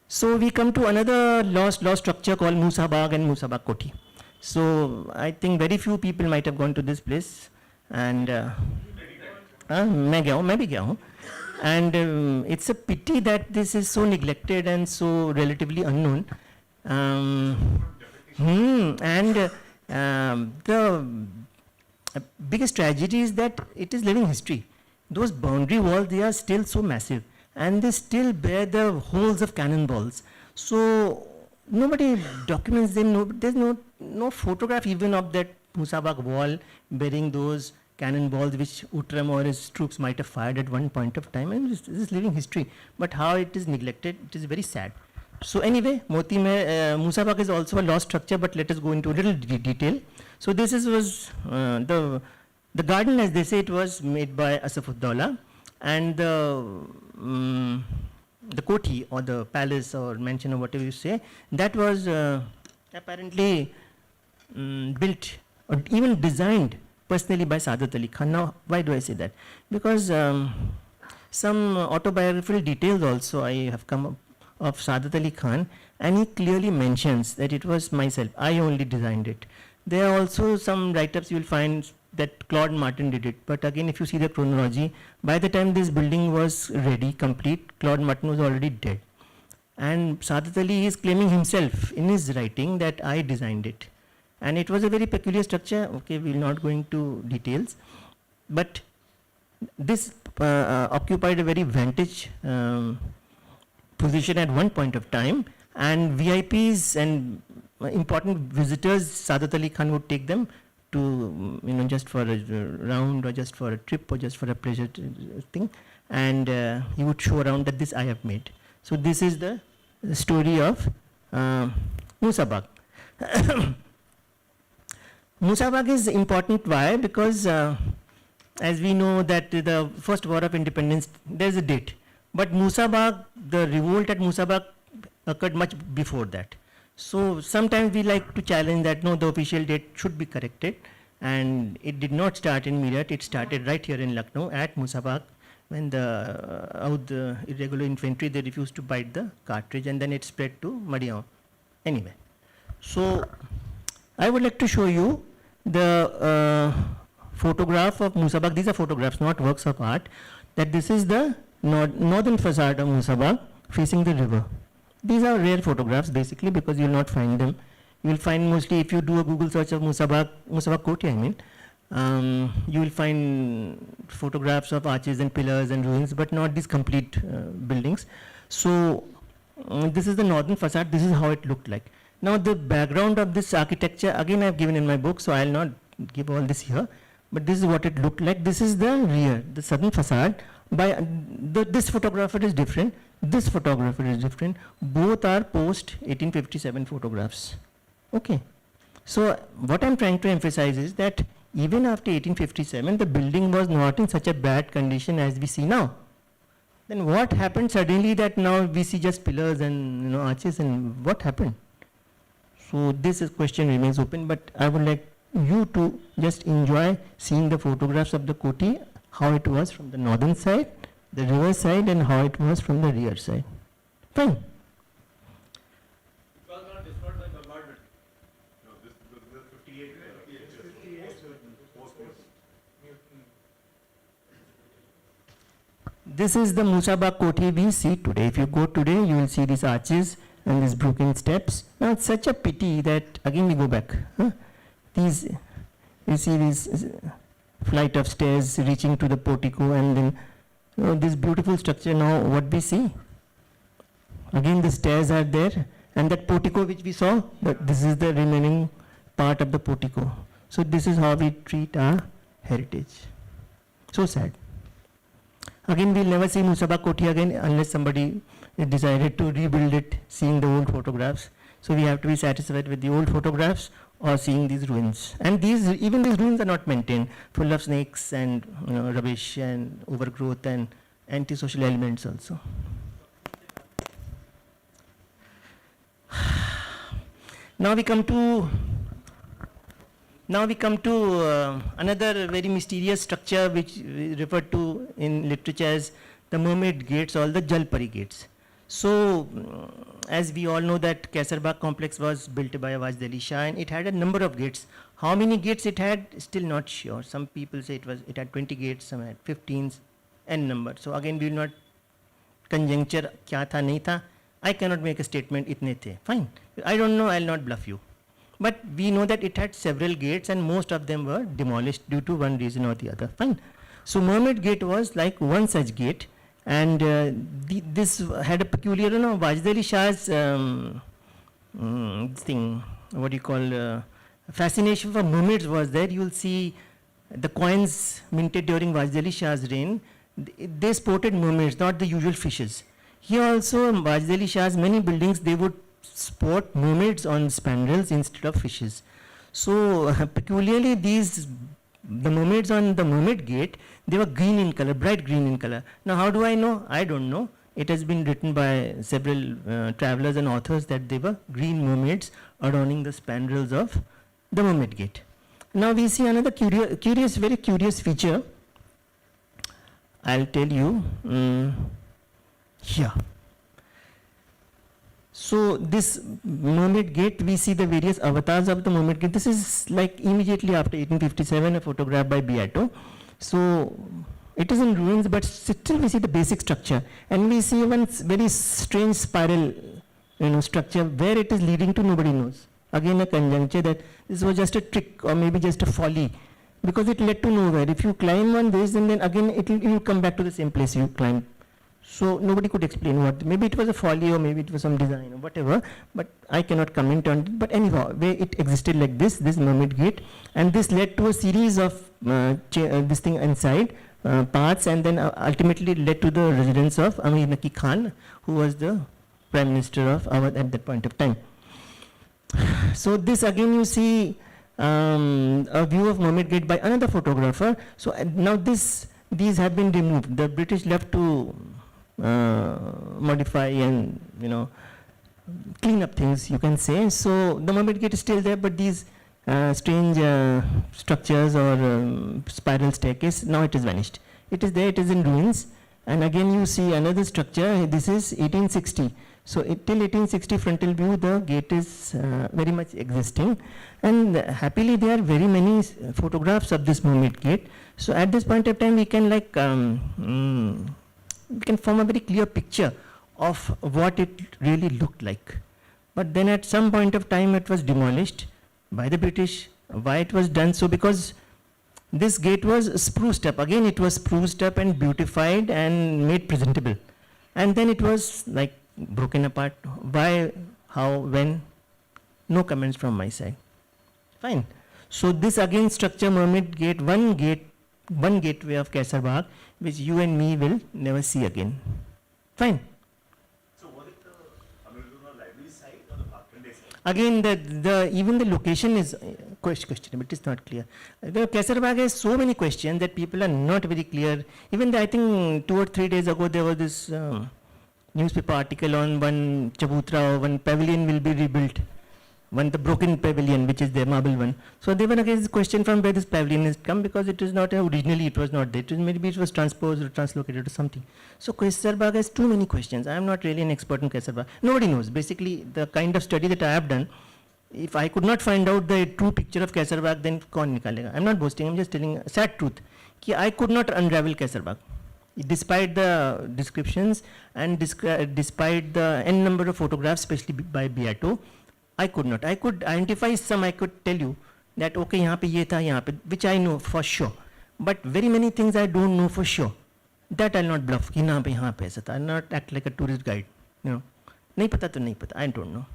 Speaker 3: So we come to another lost structure called Musa Bagh and Musa Bagh Koti. So I think very few people might have gone to this place, and मैं भी गया हूँ. And it's a pity that this is so neglected and so relatively unknown. And the biggest tragedy is that it is living history. Those boundary walls, they are still so massive, and they still bear the holes of cannonballs. So nobody documents them. No, there's no photograph even of that Musabak wall bearing those cannonballs which Utram or his troops might have fired at one point of time. And this is living history. But how it is neglected, it is very sad. So anyway, Moti mein Musabak is also a lost structure, but let us go into a little detail. So this was the garden, as they say, it was made by Asafuddaulah, and the koti or the palace or mansion or whatever you say, that was apparently built or even designed personally by Saadat Ali Khan. Now, why do I say that? Because some autobiographical details also I have come up of Saadat Ali Khan, and he clearly mentions that it was myself, I only designed it. There are also some write-ups you will find that Claude Martin did it, but again if you see the chronology, by the time this building was ready, complete, Claude Martin was already dead. And Saadat Ali is claiming himself in his writing that I designed it. And it was a very peculiar structure. Okay, we will not go into details, but this occupied a very vantage position at one point of time, and VIPs and important visitors, Saadat Ali Khan would take them to, just for a round or just for a trip or just for a pleasure thing, and he would show around that this I have made. So this is the story of Musabak. Musabak is important. Why? Because as we know that the first war of independence, there is a date. But Musabak, the revolt at Musabak occurred much before that. So sometimes we like to challenge that no, the official date should be corrected. And it did not start in Meerut, it started right here in Lucknow at Musabak, when the irregular infantry, they refused to bite the cartridge, and then it spread to Madigaon. Anyway, so I would like to show you the photograph of Musabak. These are photographs, not works of art. That this is the northern facade of Musabak facing the river. These are rare photographs basically because you will not find them. You will find mostly, if you do a Google search of Musabak Koti, you will find photographs of arches and pillars and ruins, but not these complete buildings. So this is the northern facade. This is how it looked like. Now the background of this architecture, again I have given in my book, so I will not give all this here, but this is what it looked like. This is the rear, the southern facade. This photographer is different, this photographer is different. Both are post 1857 photographs. Okay. So what I am trying to emphasize is that even after 1857, the building was not in such a bad condition as we see now. Then what happened suddenly that now we see just pillars and arches, and what happened? So this question remains open, but I would like you to just enjoy seeing the photographs of the Koti, how it was from the northern side, the river side, and how it was from the rear side. Fine.
Speaker 4: It was not destroyed by bombardment. No, this is 58.
Speaker 3: This is the Musabak Koti we see today. If you go today, you will see these arches and these broken steps. Now it's such a pity that, again we go back. You see this flight of stairs reaching to the portico, and then this beautiful structure. Now what we see? Again the stairs are there, and that portico which we saw, this is the remaining part of the portico. So this is how we treat our heritage. So sad. Again, we'll never see Musabak Koti again unless somebody decided to rebuild it, seeing the old photographs. So we have to be satisfied with the old photographs or seeing these ruins. And even these ruins are not maintained, full of snakes and rubbish and overgrowth and antisocial elements also. Now we come to another very mysterious structure which is referred to in literature as the mermaid gates or the Jalpari gates. So as we all know that Kaisarbagh complex was built by Awaz Ali Shah, and it had a number of gates. How many gates it had, still not sure. Some people say it had 20 gates, some had 15, n number. So again, we will not conjecture kya tha, nahi tha. I cannot make a statement, itne the. Fine. I don't know, I'll not bluff you. But we know that it had several gates and most of them were demolished due to one reason or the other. Fine. So Mermaid Gate was like one such gate, and this had a peculiar, Wajdali Shah's thing, what do you call, fascination for mermaids was there. You will see the coins minted during Wajdali Shah's reign, they sported mermaids, not the usual fishes. Here also, in Wajdali Shah's many buildings, they would sport mermaids on spandrels instead of fishes. So peculiarly the mermaids on the Mermaid Gate, they were green in color, bright green in color. Now how do I know? I don't know. It has been written by several travelers and authors that they were green mermaids adorning the spandrels of the Mermaid Gate. Now we see another very curious feature. I'll tell you here. So this Mermaid Gate, we see the various avatars of the Mermaid Gate. This is like immediately after 1857, a photograph by Beato. So it is in ruins, but still we see the basic structure, and we see one very strange spiral, structure. Where it is leading to, nobody knows. Again, a conjecture that this was just a trick or maybe just a folly, because it led to nowhere. If you climb on this, and then again it will come back to the same place you climbed. So nobody could explain what. Maybe it was a folly, or maybe it was some design or whatever. But I cannot comment on it. But anyhow, where it existed like this Mermaid Gate, and this led to a series of this thing inside. Paths, and then ultimately led to the residence of Amir Naki Khan, who was the Prime Minister of Awadh at that point of time. So this again you see a view of Mermaid Gate by another photographer. So now these have been removed. The British left to modify and clean up things, you can say. So the Mermaid Gate is still there, but these strange structures or spiral staircase, now it is vanished. It is there, it is in ruins. And again you see another structure. This is 1860. So till 1860 frontal view, the gate is very much existing. And happily there are very many photographs of this Mermaid Gate. So at this point of time we can we can form a very clear picture of what it really looked like. But then at some point of time it was demolished by the British. Why it was done so? Because this gate was spruced up. Again it was spruced up and beautified and made presentable. And then it was like broken apart. Why, how, when? No comments from my side. Fine. So this again structure, Mermaid Gate, one gateway of Kaisarbagh, which you and me will never see again. Fine.
Speaker 4: So was it the Amiruddin library site or the Bhakhande site?
Speaker 3: Again, even the location is questionable. It is not clear. The Kaisarbagh has so many questions that people are not very clear. Even I think 2 or 3 days ago there was this newspaper article on one chabutra or one pavilion will be rebuilt. The broken pavilion, which is the marble one. So they were again this question from where this pavilion has come, because it is not originally it was not there. Maybe it was transposed or translocated or something. So Kaisarbagh has too many questions. I am not really an expert in Kaisarbagh. Nobody knows. Basically, the kind of study that I have done, if I could not find out the true picture of Kaisarbagh, then kaun nikalega? I am not boasting. I am just telling a sad truth. Ki I could not unravel Kaisarbagh. Despite the descriptions and despite the n number of photographs, especially by Beato, I could not. I could identify some. I could tell you that okay, यहाँ पे ये था, यहाँ पे, which I know for sure. But very many things I don't know for sure. That I'll not bluff. कि यहाँ पे ऐसा था. I'll not act like a tourist guide. नहीं पता तो नहीं पता. I don't know.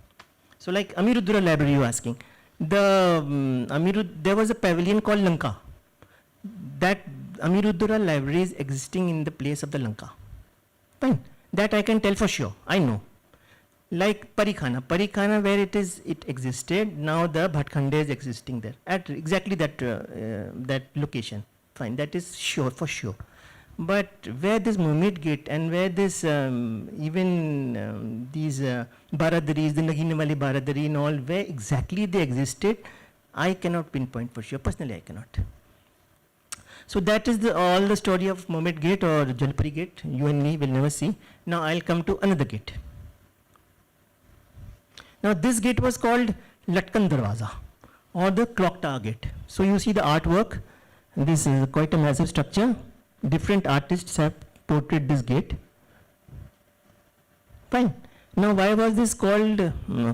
Speaker 3: So like Amiruddin Library, you asking. There was a pavilion called Lanka. That Amiruddin Library is existing in the place of the Lanka. Fine. That I can tell for sure. I know. Like Parikhana, where it existed, now the Bhatkhande is existing there at exactly that location. Fine, that is sure for sure. But where this Mermaid Gate and where this even these Baradaris, the Naginawali Baradari and all, where exactly they existed, I cannot pinpoint for sure. Personally, I cannot. So that is all the story of Mermaid Gate or Jalpuri Gate. You and me will never see. Now I'll come to another gate. Now this gate was called Latkan Darwaza. or the clock tower gate. So you see the artwork. This is quite a massive structure. Different artists have portrayed this gate. Fine. Now why was this called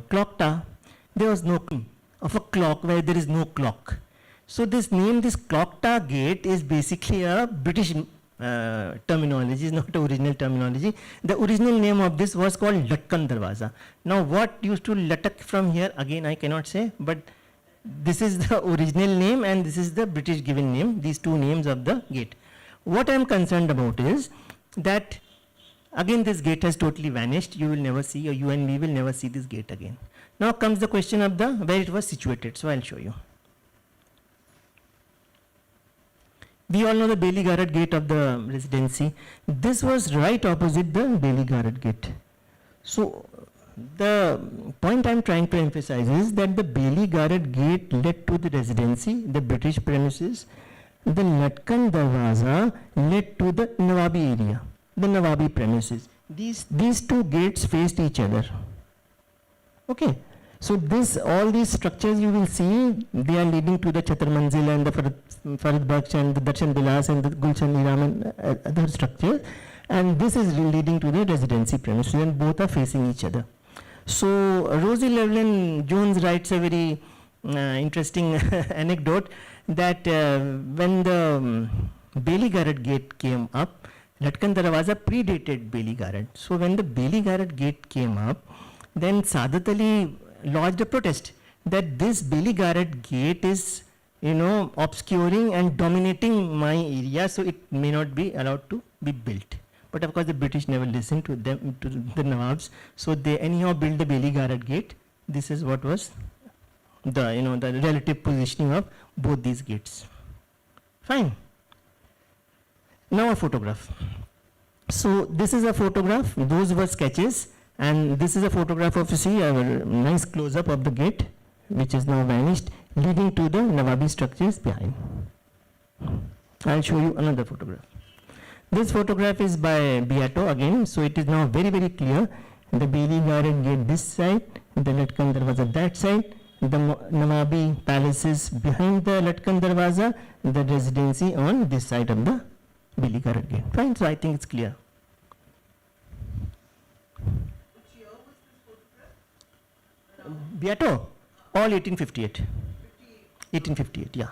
Speaker 3: clock tower? There was no of a clock where there is no clock. So this name, this clock tower gate, is basically a British terminology, is not original terminology. The original name of this was called Latkan Darwaza. Now what used to latak from here, again I cannot say, but this is the original name and this is the British given name, these two names of the gate. What I am concerned about is that again this gate has totally vanished. You will never see, or you and me will never see this gate again. Now comes the question of the where it was situated. So I'll show you. We all know the Bailey Garrett gate of the residency. This was right opposite the Bailey Garrett gate. So the point I'm trying to emphasize is that the Bailey Garrett gate led to the residency, the British premises. The Latkan Darwaza led to the Nawabi area, the Nawabi premises. These two gates faced each other. Okay. So all these structures you will see, they are leading to the Chatur Manzil and the Farad Baksh and the Darshan Vilas and the Gulshan Iram and other structures. And this is leading to the residency premises, and both are facing each other. So Rosie Llewellyn Jones writes a very interesting anecdote that when the Bailey Garrett gate came up, Latkan Darwaza predated Bailey Garrett. So when the Bailey Garrett gate came up, then Saadat Ali lodged a protest that this Bailey Garrett gate is, obscuring and dominating my area, so it may not be allowed to be built. But of course the British never listened to them, to the Nawabs, so they anyhow built the Bailey Garrett gate. This is what was the relative positioning of both these gates. Fine. Now a photograph. So this is a photograph, those were sketches, and this is a photograph of, you see, a nice close-up of the gate, which is now vanished, leading to the Nawabi structures behind. I'll show you another photograph. This photograph is by Beato again, so it is now very, very clear. The Bailey Garrett gate this side, the Latkan Darwaza that side, the Nawabi palaces behind the Latkan Darwaza, the residency on this side of the Bailey Garrett gate. Fine, so I think it's clear. Beato, all 1858. 1858, yeah.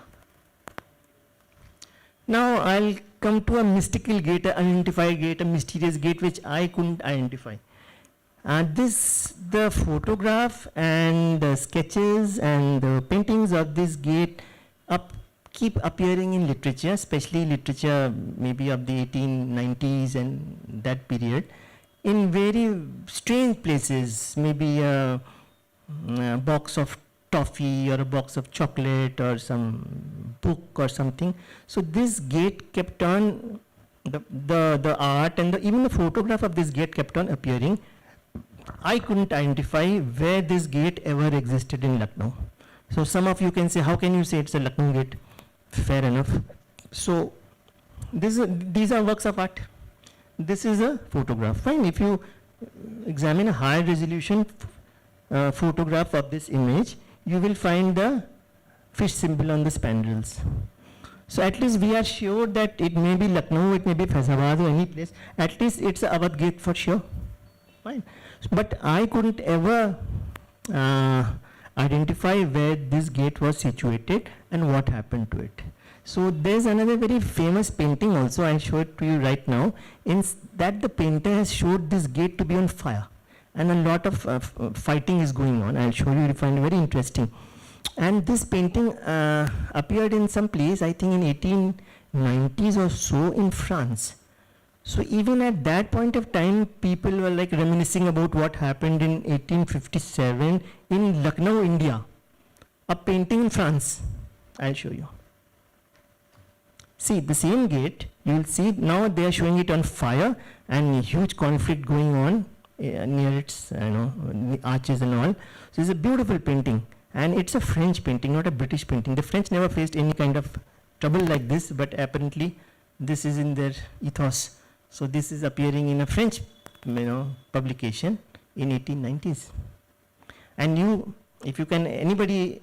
Speaker 3: Now I'll come to a mystical gate, an unidentified gate, a mysterious gate which I couldn't identify. The photograph and the sketches and the paintings of this gate keep appearing in literature, especially literature maybe of the 1890s and that period, in very strange places, maybe a box of toffee or a box of chocolate or some book or something. So this gate kept on, the art and even the photograph of this gate kept on appearing. I couldn't identify where this gate ever existed in Lucknow. So some of you can say, how can you say it's a Lucknow gate? Fair enough. So these are works of art. This is a photograph. Fine, if you examine a high resolution photograph of this image, you will find the fish symbol on the spandrels. So at least we are sure that it may be Lucknow, it may be Faizabad or any place. At least it's a Awadh gate for sure. Fine. But I couldn't ever identify where this gate was situated and what happened to it. So there's another very famous painting also, I'll show it to you right now, in that the painter has showed this gate to be on fire. And a lot of fighting is going on. I'll show you, you'll find it very interesting. And this painting appeared in some place, I think in 1890s or so in France. So even at that point of time, people were like reminiscing about what happened in 1857 in Lucknow, India. A painting in France. I'll show you. See, the same gate, you will see now they are showing it on fire and a huge conflict going on near its arches and all. So it's a beautiful painting, and it's a French painting, not a British painting. The French never faced any kind of trouble like this, but apparently this is in their ethos. So this is appearing in a French publication in 1890s. And if you can, anybody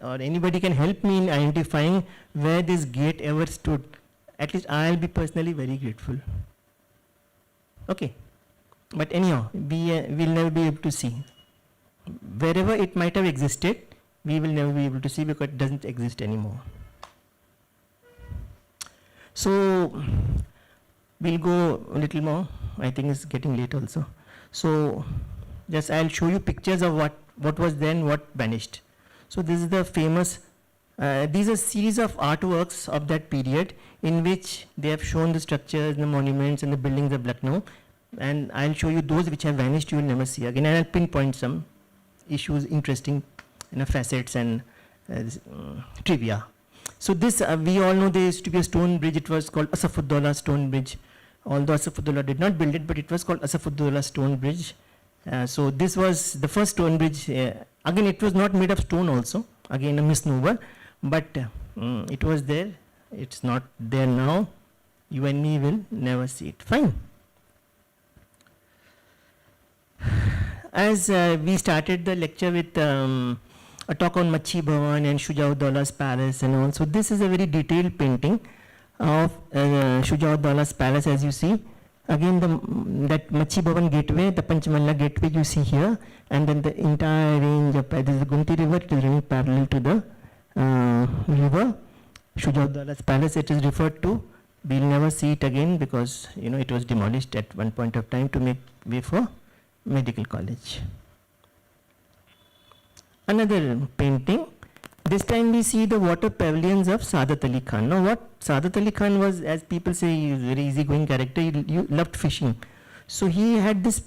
Speaker 3: can help me in identifying where this gate ever stood, at least I'll be personally very grateful. Okay. But anyhow, we'll never be able to see. Wherever it might have existed, we will never be able to see because it doesn't exist anymore. So we'll go a little more. I think it's getting late also. So just I'll show you pictures of what was then, what vanished. So this is the famous, these are series of artworks of that period in which they have shown the structures, the monuments and the buildings of Lucknow. And I'll show you those which have vanished, you will never see again. And I'll pinpoint some issues, interesting facets and trivia. So this, we all know there used to be a stone bridge. It was called Asafuddollah Stone Bridge. Although Asafuddollah did not build it, but it was called Asafuddollah Stone Bridge. So this was the first stone bridge. Again, it was not made of stone also. Again, a misnomer. But it was there. It's not there now. You and me will never see it. Fine. As we started the lecture with a talk on Machi Bhavan and Shujauddaullah's palace and all. So this is a very detailed painting of Shujauddaullah's palace, as you see. Again, that Machi Bhavan gateway, the Panchmalla gateway you see here, and then the entire range of, this is the Gumti river, it is running parallel to the river. Shujauddaullah's palace, it is referred to. We'll never see it again because, it was demolished at one point of time to make way for medical college. Another painting. This time we see the water pavilions of Saadat Ali Khan. Now what Saadat Ali Khan was, as people say, he was a very easygoing character. He loved fishing. So he had this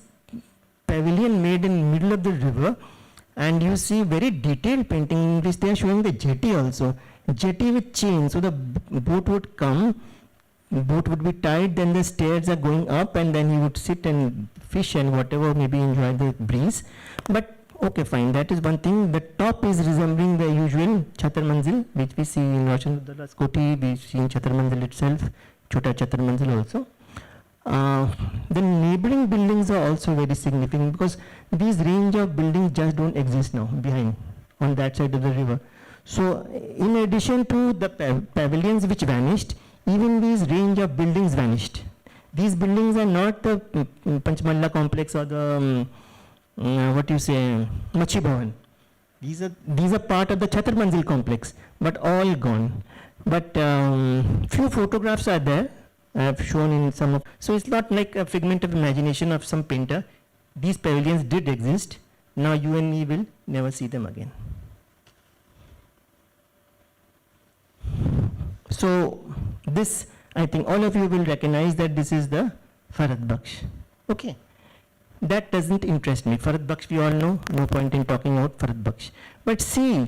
Speaker 3: pavilion made in the middle of the river, and you see very detailed painting in which they are showing the jetty also. Jetty with chain. So the boat would come, boat would be tied, then the stairs are going up, and then he would sit and fish and whatever, maybe enjoy the breeze. But okay, fine, that is one thing. The top is resembling the usual Chhatar Manzil, which we see in Roshanuddaullah's Koti, we see in Chhatar Manzil itself, Chota Chhatar Manzil also. The neighboring buildings are also very significant because these range of buildings just don't exist now behind, on that side of the river. So in addition to the pavilions which vanished, even these range of buildings vanished. These buildings are not the Panchmalla complex or the Machi Bhavan. These are part of the Chhatar Manzil complex, but all gone. But few photographs are there. I have shown in some of. So it's not like a figment of imagination of some painter. These pavilions did exist. Now you and me will never see them again. So this, I think all of you will recognize that this is the Farhad Baksh. Okay. That doesn't interest me. Farhad Baksh we all know, no point in talking about Farhad Baksh. But see,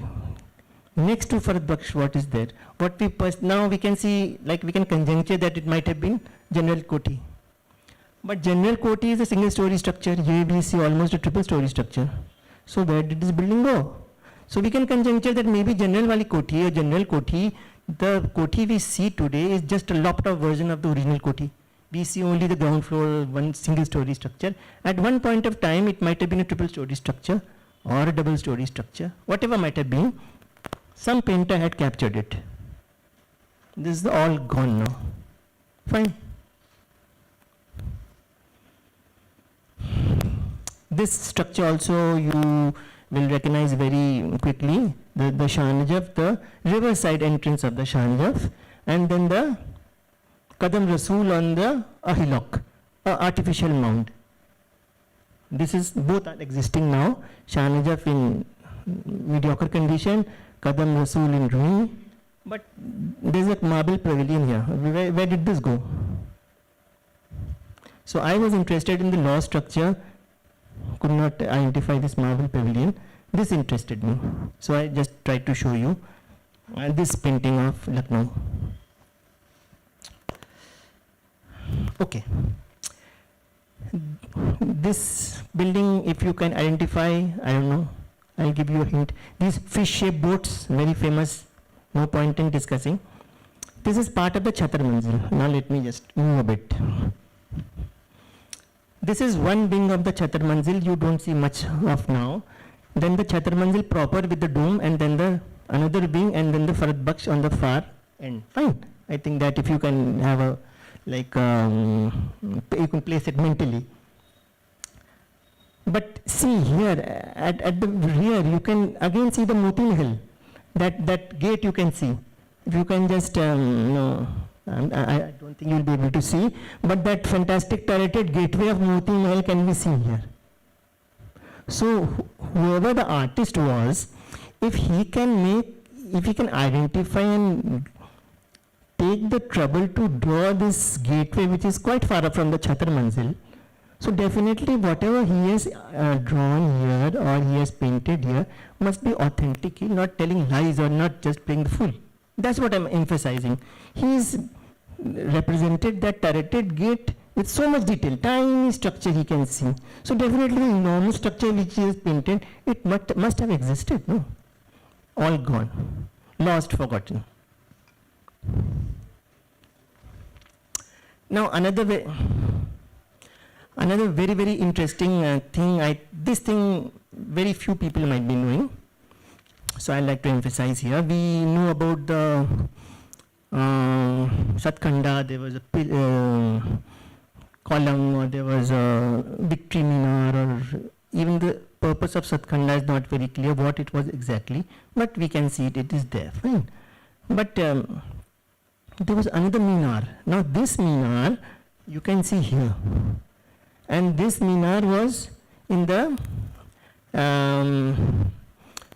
Speaker 3: next to Farhad Baksh, what is there? What we now we can see, like we can conjecture that it might have been General Koti. But General Koti is a single story structure. Here we see almost a triple story structure. So where did this building go? So we can conjecture that maybe General Wali Koti or General Koti, the Koti we see today is just a lopped off version of the original Koti. We see only the ground floor, one single story structure. At one point of time, it might have been a triple story structure or a double story structure, whatever might have been. Some painter had captured it. This is all gone now. Fine. This structure also you will recognize very quickly. The Shahnajaf, the riverside entrance of the Shahnajaf, and then the Qadam Rasool on the Ahilok, artificial mound. This is, both are existing now. Shahnajaf in mediocre condition, Qadam Rasool in ruin. But there's a marble pavilion here. Where did this go? So I was interested in the law structure, could not identify this marble pavilion. This interested me. So I just tried to show you this painting of Lucknow. Okay. This building, if you can identify, I don't know, I'll give you a hint. These fish-shaped boats, very famous, no point in discussing. This is part of the Chhatar Manzil. Now let me just move a bit. This is one wing of the Chhatar Manzil you don't see much of now. then the Chhatar Manzil proper with the dome, and then the another wing, and then the Farad Baksh on the far end. Fine. I think that if you can have a, like, you can place it mentally. But see here, at the rear, you can again see the Moti Mahal. That gate you can see. If you can just, no, I don't think you'll be able to see, but that fantastic turreted gateway of Moti Mahal can be seen here. So whoever the artist was, if he can identify and take the trouble to draw this gateway, which is quite far up from the Chhatar Manzil, so definitely whatever he has drawn here or he has painted here must be authentic, not telling lies or not just playing the fool. That's what I'm emphasizing. He's represented that turreted gate with so much detail, tiny structure he can see. So definitely the enormous structure which he has painted, it must have existed, no? All gone, lost, forgotten. Now another very, very interesting thing, this thing very few people might be knowing, so I'd like to emphasize here. We know about the Sanatkada, there was a column, or there was a victory minar, or even the purpose of Sanatkada is not very clear what it was exactly, but we can see it is there, fine. But there was another minar. Now this minar you can see here, and this minar was in the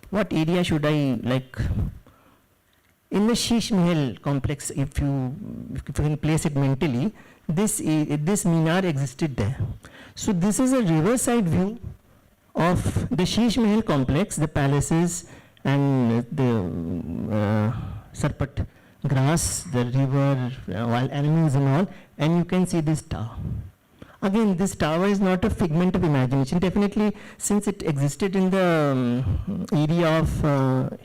Speaker 3: what area should I like? In the Sheesh Mahal complex, if you can place it mentally, this minar existed there. So this is a riverside view of the Sheesh Mahal complex, the palaces and the Sarpat grass, the river, wild animals and all, and you can see this tower. Again, this tower is not a figment of imagination. Definitely, since it existed in the area of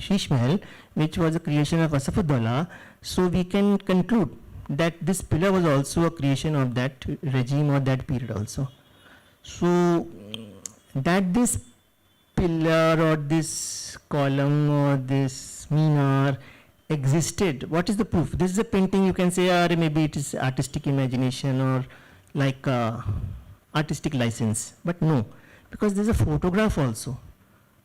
Speaker 3: Sheesh Mahal, which was a creation of Asafudullah, so we can conclude that this pillar was also a creation of that regime or that period also. So that this pillar or this column or this minar existed, what is the proof? This is a painting, you can say, or maybe it is artistic imagination or like artistic license, but no, because there's a photograph also,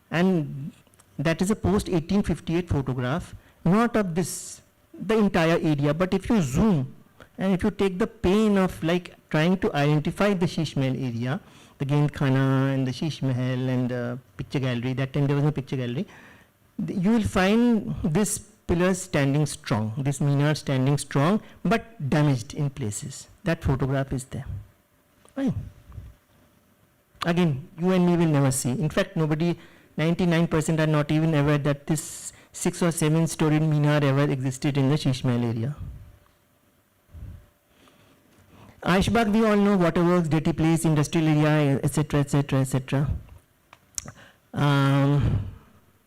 Speaker 3: and that is a post 1858 photograph, not of this, the entire area, but if you zoom and if you take the pain of like trying to identify the Sheesh Mahal area, the Gend Khana and the Sheesh Mahal and the picture gallery, that time there was no picture gallery, you will find this pillar standing strong, this minar standing strong, but damaged in places. That photograph is there. Fine. Again, you and me will never see. In fact, nobody, 99% are not even aware that this 6 or 7 story minar ever existed in the Sheesh Mahal area. Aishbagh, we all know, waterworks, dirty place, industrial area, etc., etc., etc.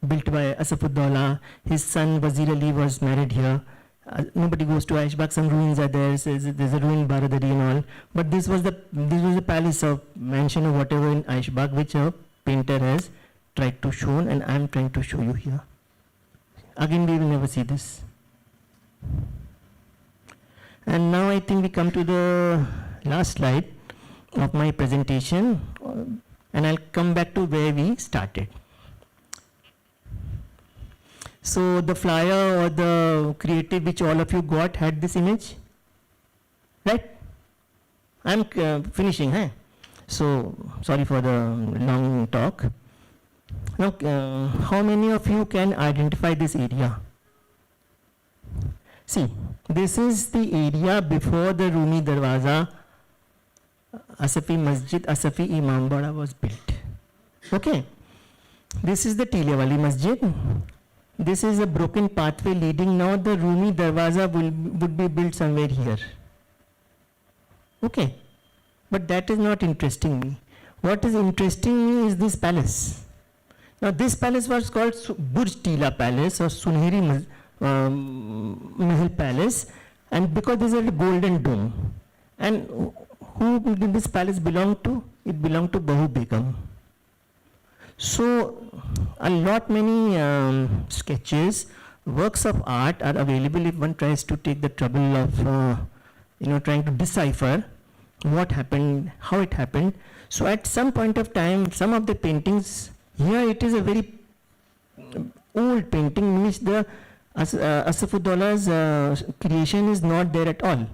Speaker 3: Built by Asafudullah. His son Wazir Ali was married here. Nobody goes to Aishbagh. Some ruins are there. There's a ruin Baradari and all. But this was the palace or mansion or whatever in Aishbagh, which a painter has tried to show, and I am trying to show you here. Again, we will never see this. And now I think we come to the last slide of my presentation, and I'll come back to where we started. So the flyer or the creative which all of you got had this image, right? I'm finishing, huh? So sorry for the long talk. Now, how many of you can identify this area? See, this is the area before the Rumi Darwaza, Asafi Masjid, Asafi Imambara was built. Okay. This is the Tilewali Masjid. This is a broken pathway leading. Now the Rumi Darwaza would be built somewhere here. Okay. But that is not interesting me. What is interesting me is this palace. Now this palace was called Burj Tila Palace or Sunheri Mahal Palace, and because this is a golden dome. And who did this palace belong to? It belonged to Bahu Begum. So a lot many sketches, works of art are available if one tries to take the trouble of trying to decipher what happened, how it happened. So at some point of time, some of the paintings, here it is a very old painting in which the Asafuddaullah's creation is not there at all.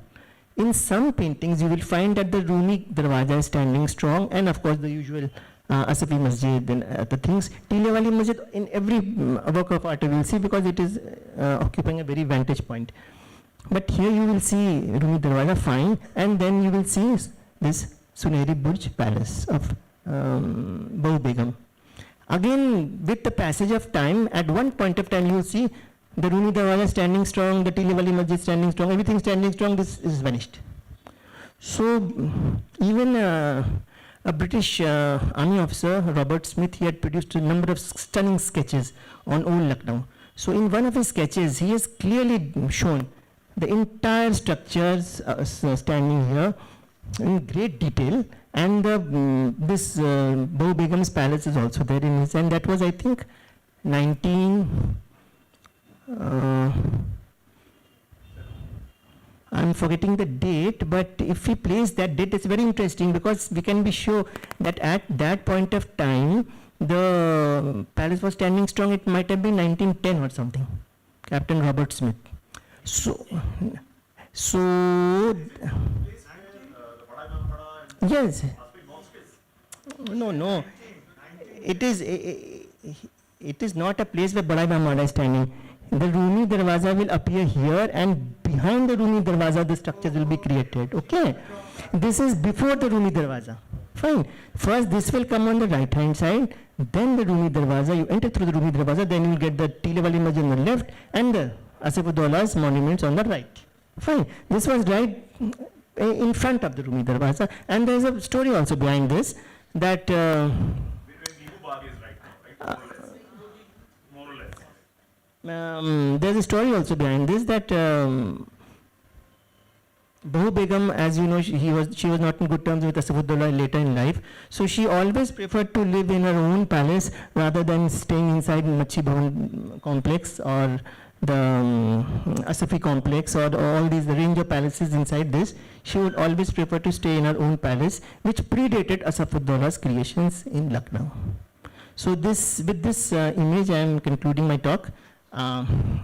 Speaker 3: In some paintings, you will find that the Rumi Darwaza is standing strong, and of course the usual Asafi Masjid and the things. Tile wali Masjid in every work of art you will see, because it is occupying a very vantage point. But here you will see Rumi Darwaza fine, and then you will see this Suneri Burj Palace of Bahu Begum. Again, with the passage of time, at one point of time you will see the Rumi Darwaza standing strong, the Tile wali Masjid standing strong, everything standing strong, this is vanished. So even a British army officer, Robert Smith, he had produced a number of stunning sketches on old Lucknow. So in one of his sketches, he has clearly shown the entire structures standing here in great detail, and this Bahu Begum's palace is also there in his, and that was, I think, 19. I'm forgetting the date, but if we place that date, it's very interesting, because we can be sure that at that point of time, the palace was standing strong. It might have been 1910 or something, Captain Robert Smith. So yes, no, it is not a place where Badai Mahmada is standing. The Rumi Darwaza will appear here, and behind the Rumi Darwaza the structures will be created. Okay, this is before the Rumi Darwaza. Fine. First this will come on the right hand side, then the Rumi Darwaza. You enter through the Rumi Darwaza, then you will get the Tile wali Masjid on the left and the Asafuddaullah's monuments on the right. Fine. This was right in front of the Rumi Darwaza, and there is a story also behind this, that there's a story also behind this, that Bahu Begum, as you know, she was not in good terms with Asafuddaulah later in life, so she always preferred to live in her own palace rather than staying inside Machi Bhavan complex or the Asafi complex or all these, the range of palaces inside this. She would always prefer to stay in her own palace, which predated Asafuddaullah's creations in Lucknow. So with this image I am concluding my talk,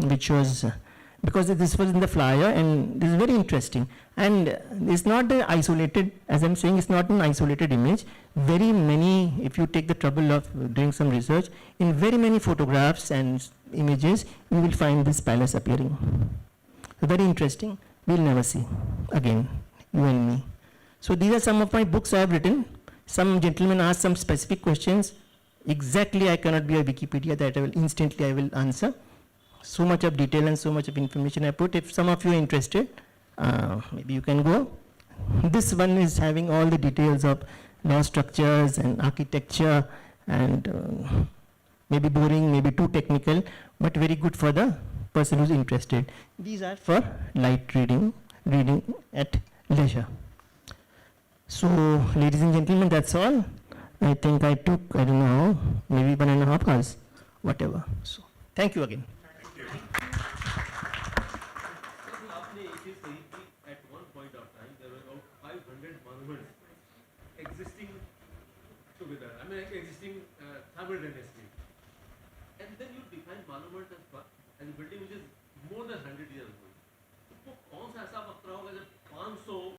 Speaker 3: which was, because this was in the flyer, and this is very interesting, and it's not an isolated, as I'm saying, it's not an isolated image. Very many, if you take the trouble of doing some research, in very many photographs and images, you will find this palace appearing. Very interesting. We'll never see again, you and me. So these are some of my books I have written. Some gentlemen asked some specific questions. Exactly, I cannot be a Wikipedia that I will answer. So much of detail and so much of information I put. If some of you are interested, maybe you can go. This one is having all the details of law structures and architecture, and maybe boring, maybe too technical, but very good for the person who's interested. These are for light reading at leisure. So, ladies and gentlemen, that's all. I think I took, I don't know, maybe 1.5 hours, whatever. So, thank you again.
Speaker 6: At one point of time, there were about 500 monuments existing together. I mean, existing simultaneously. And then you define monument as a building which is more than 100 years old.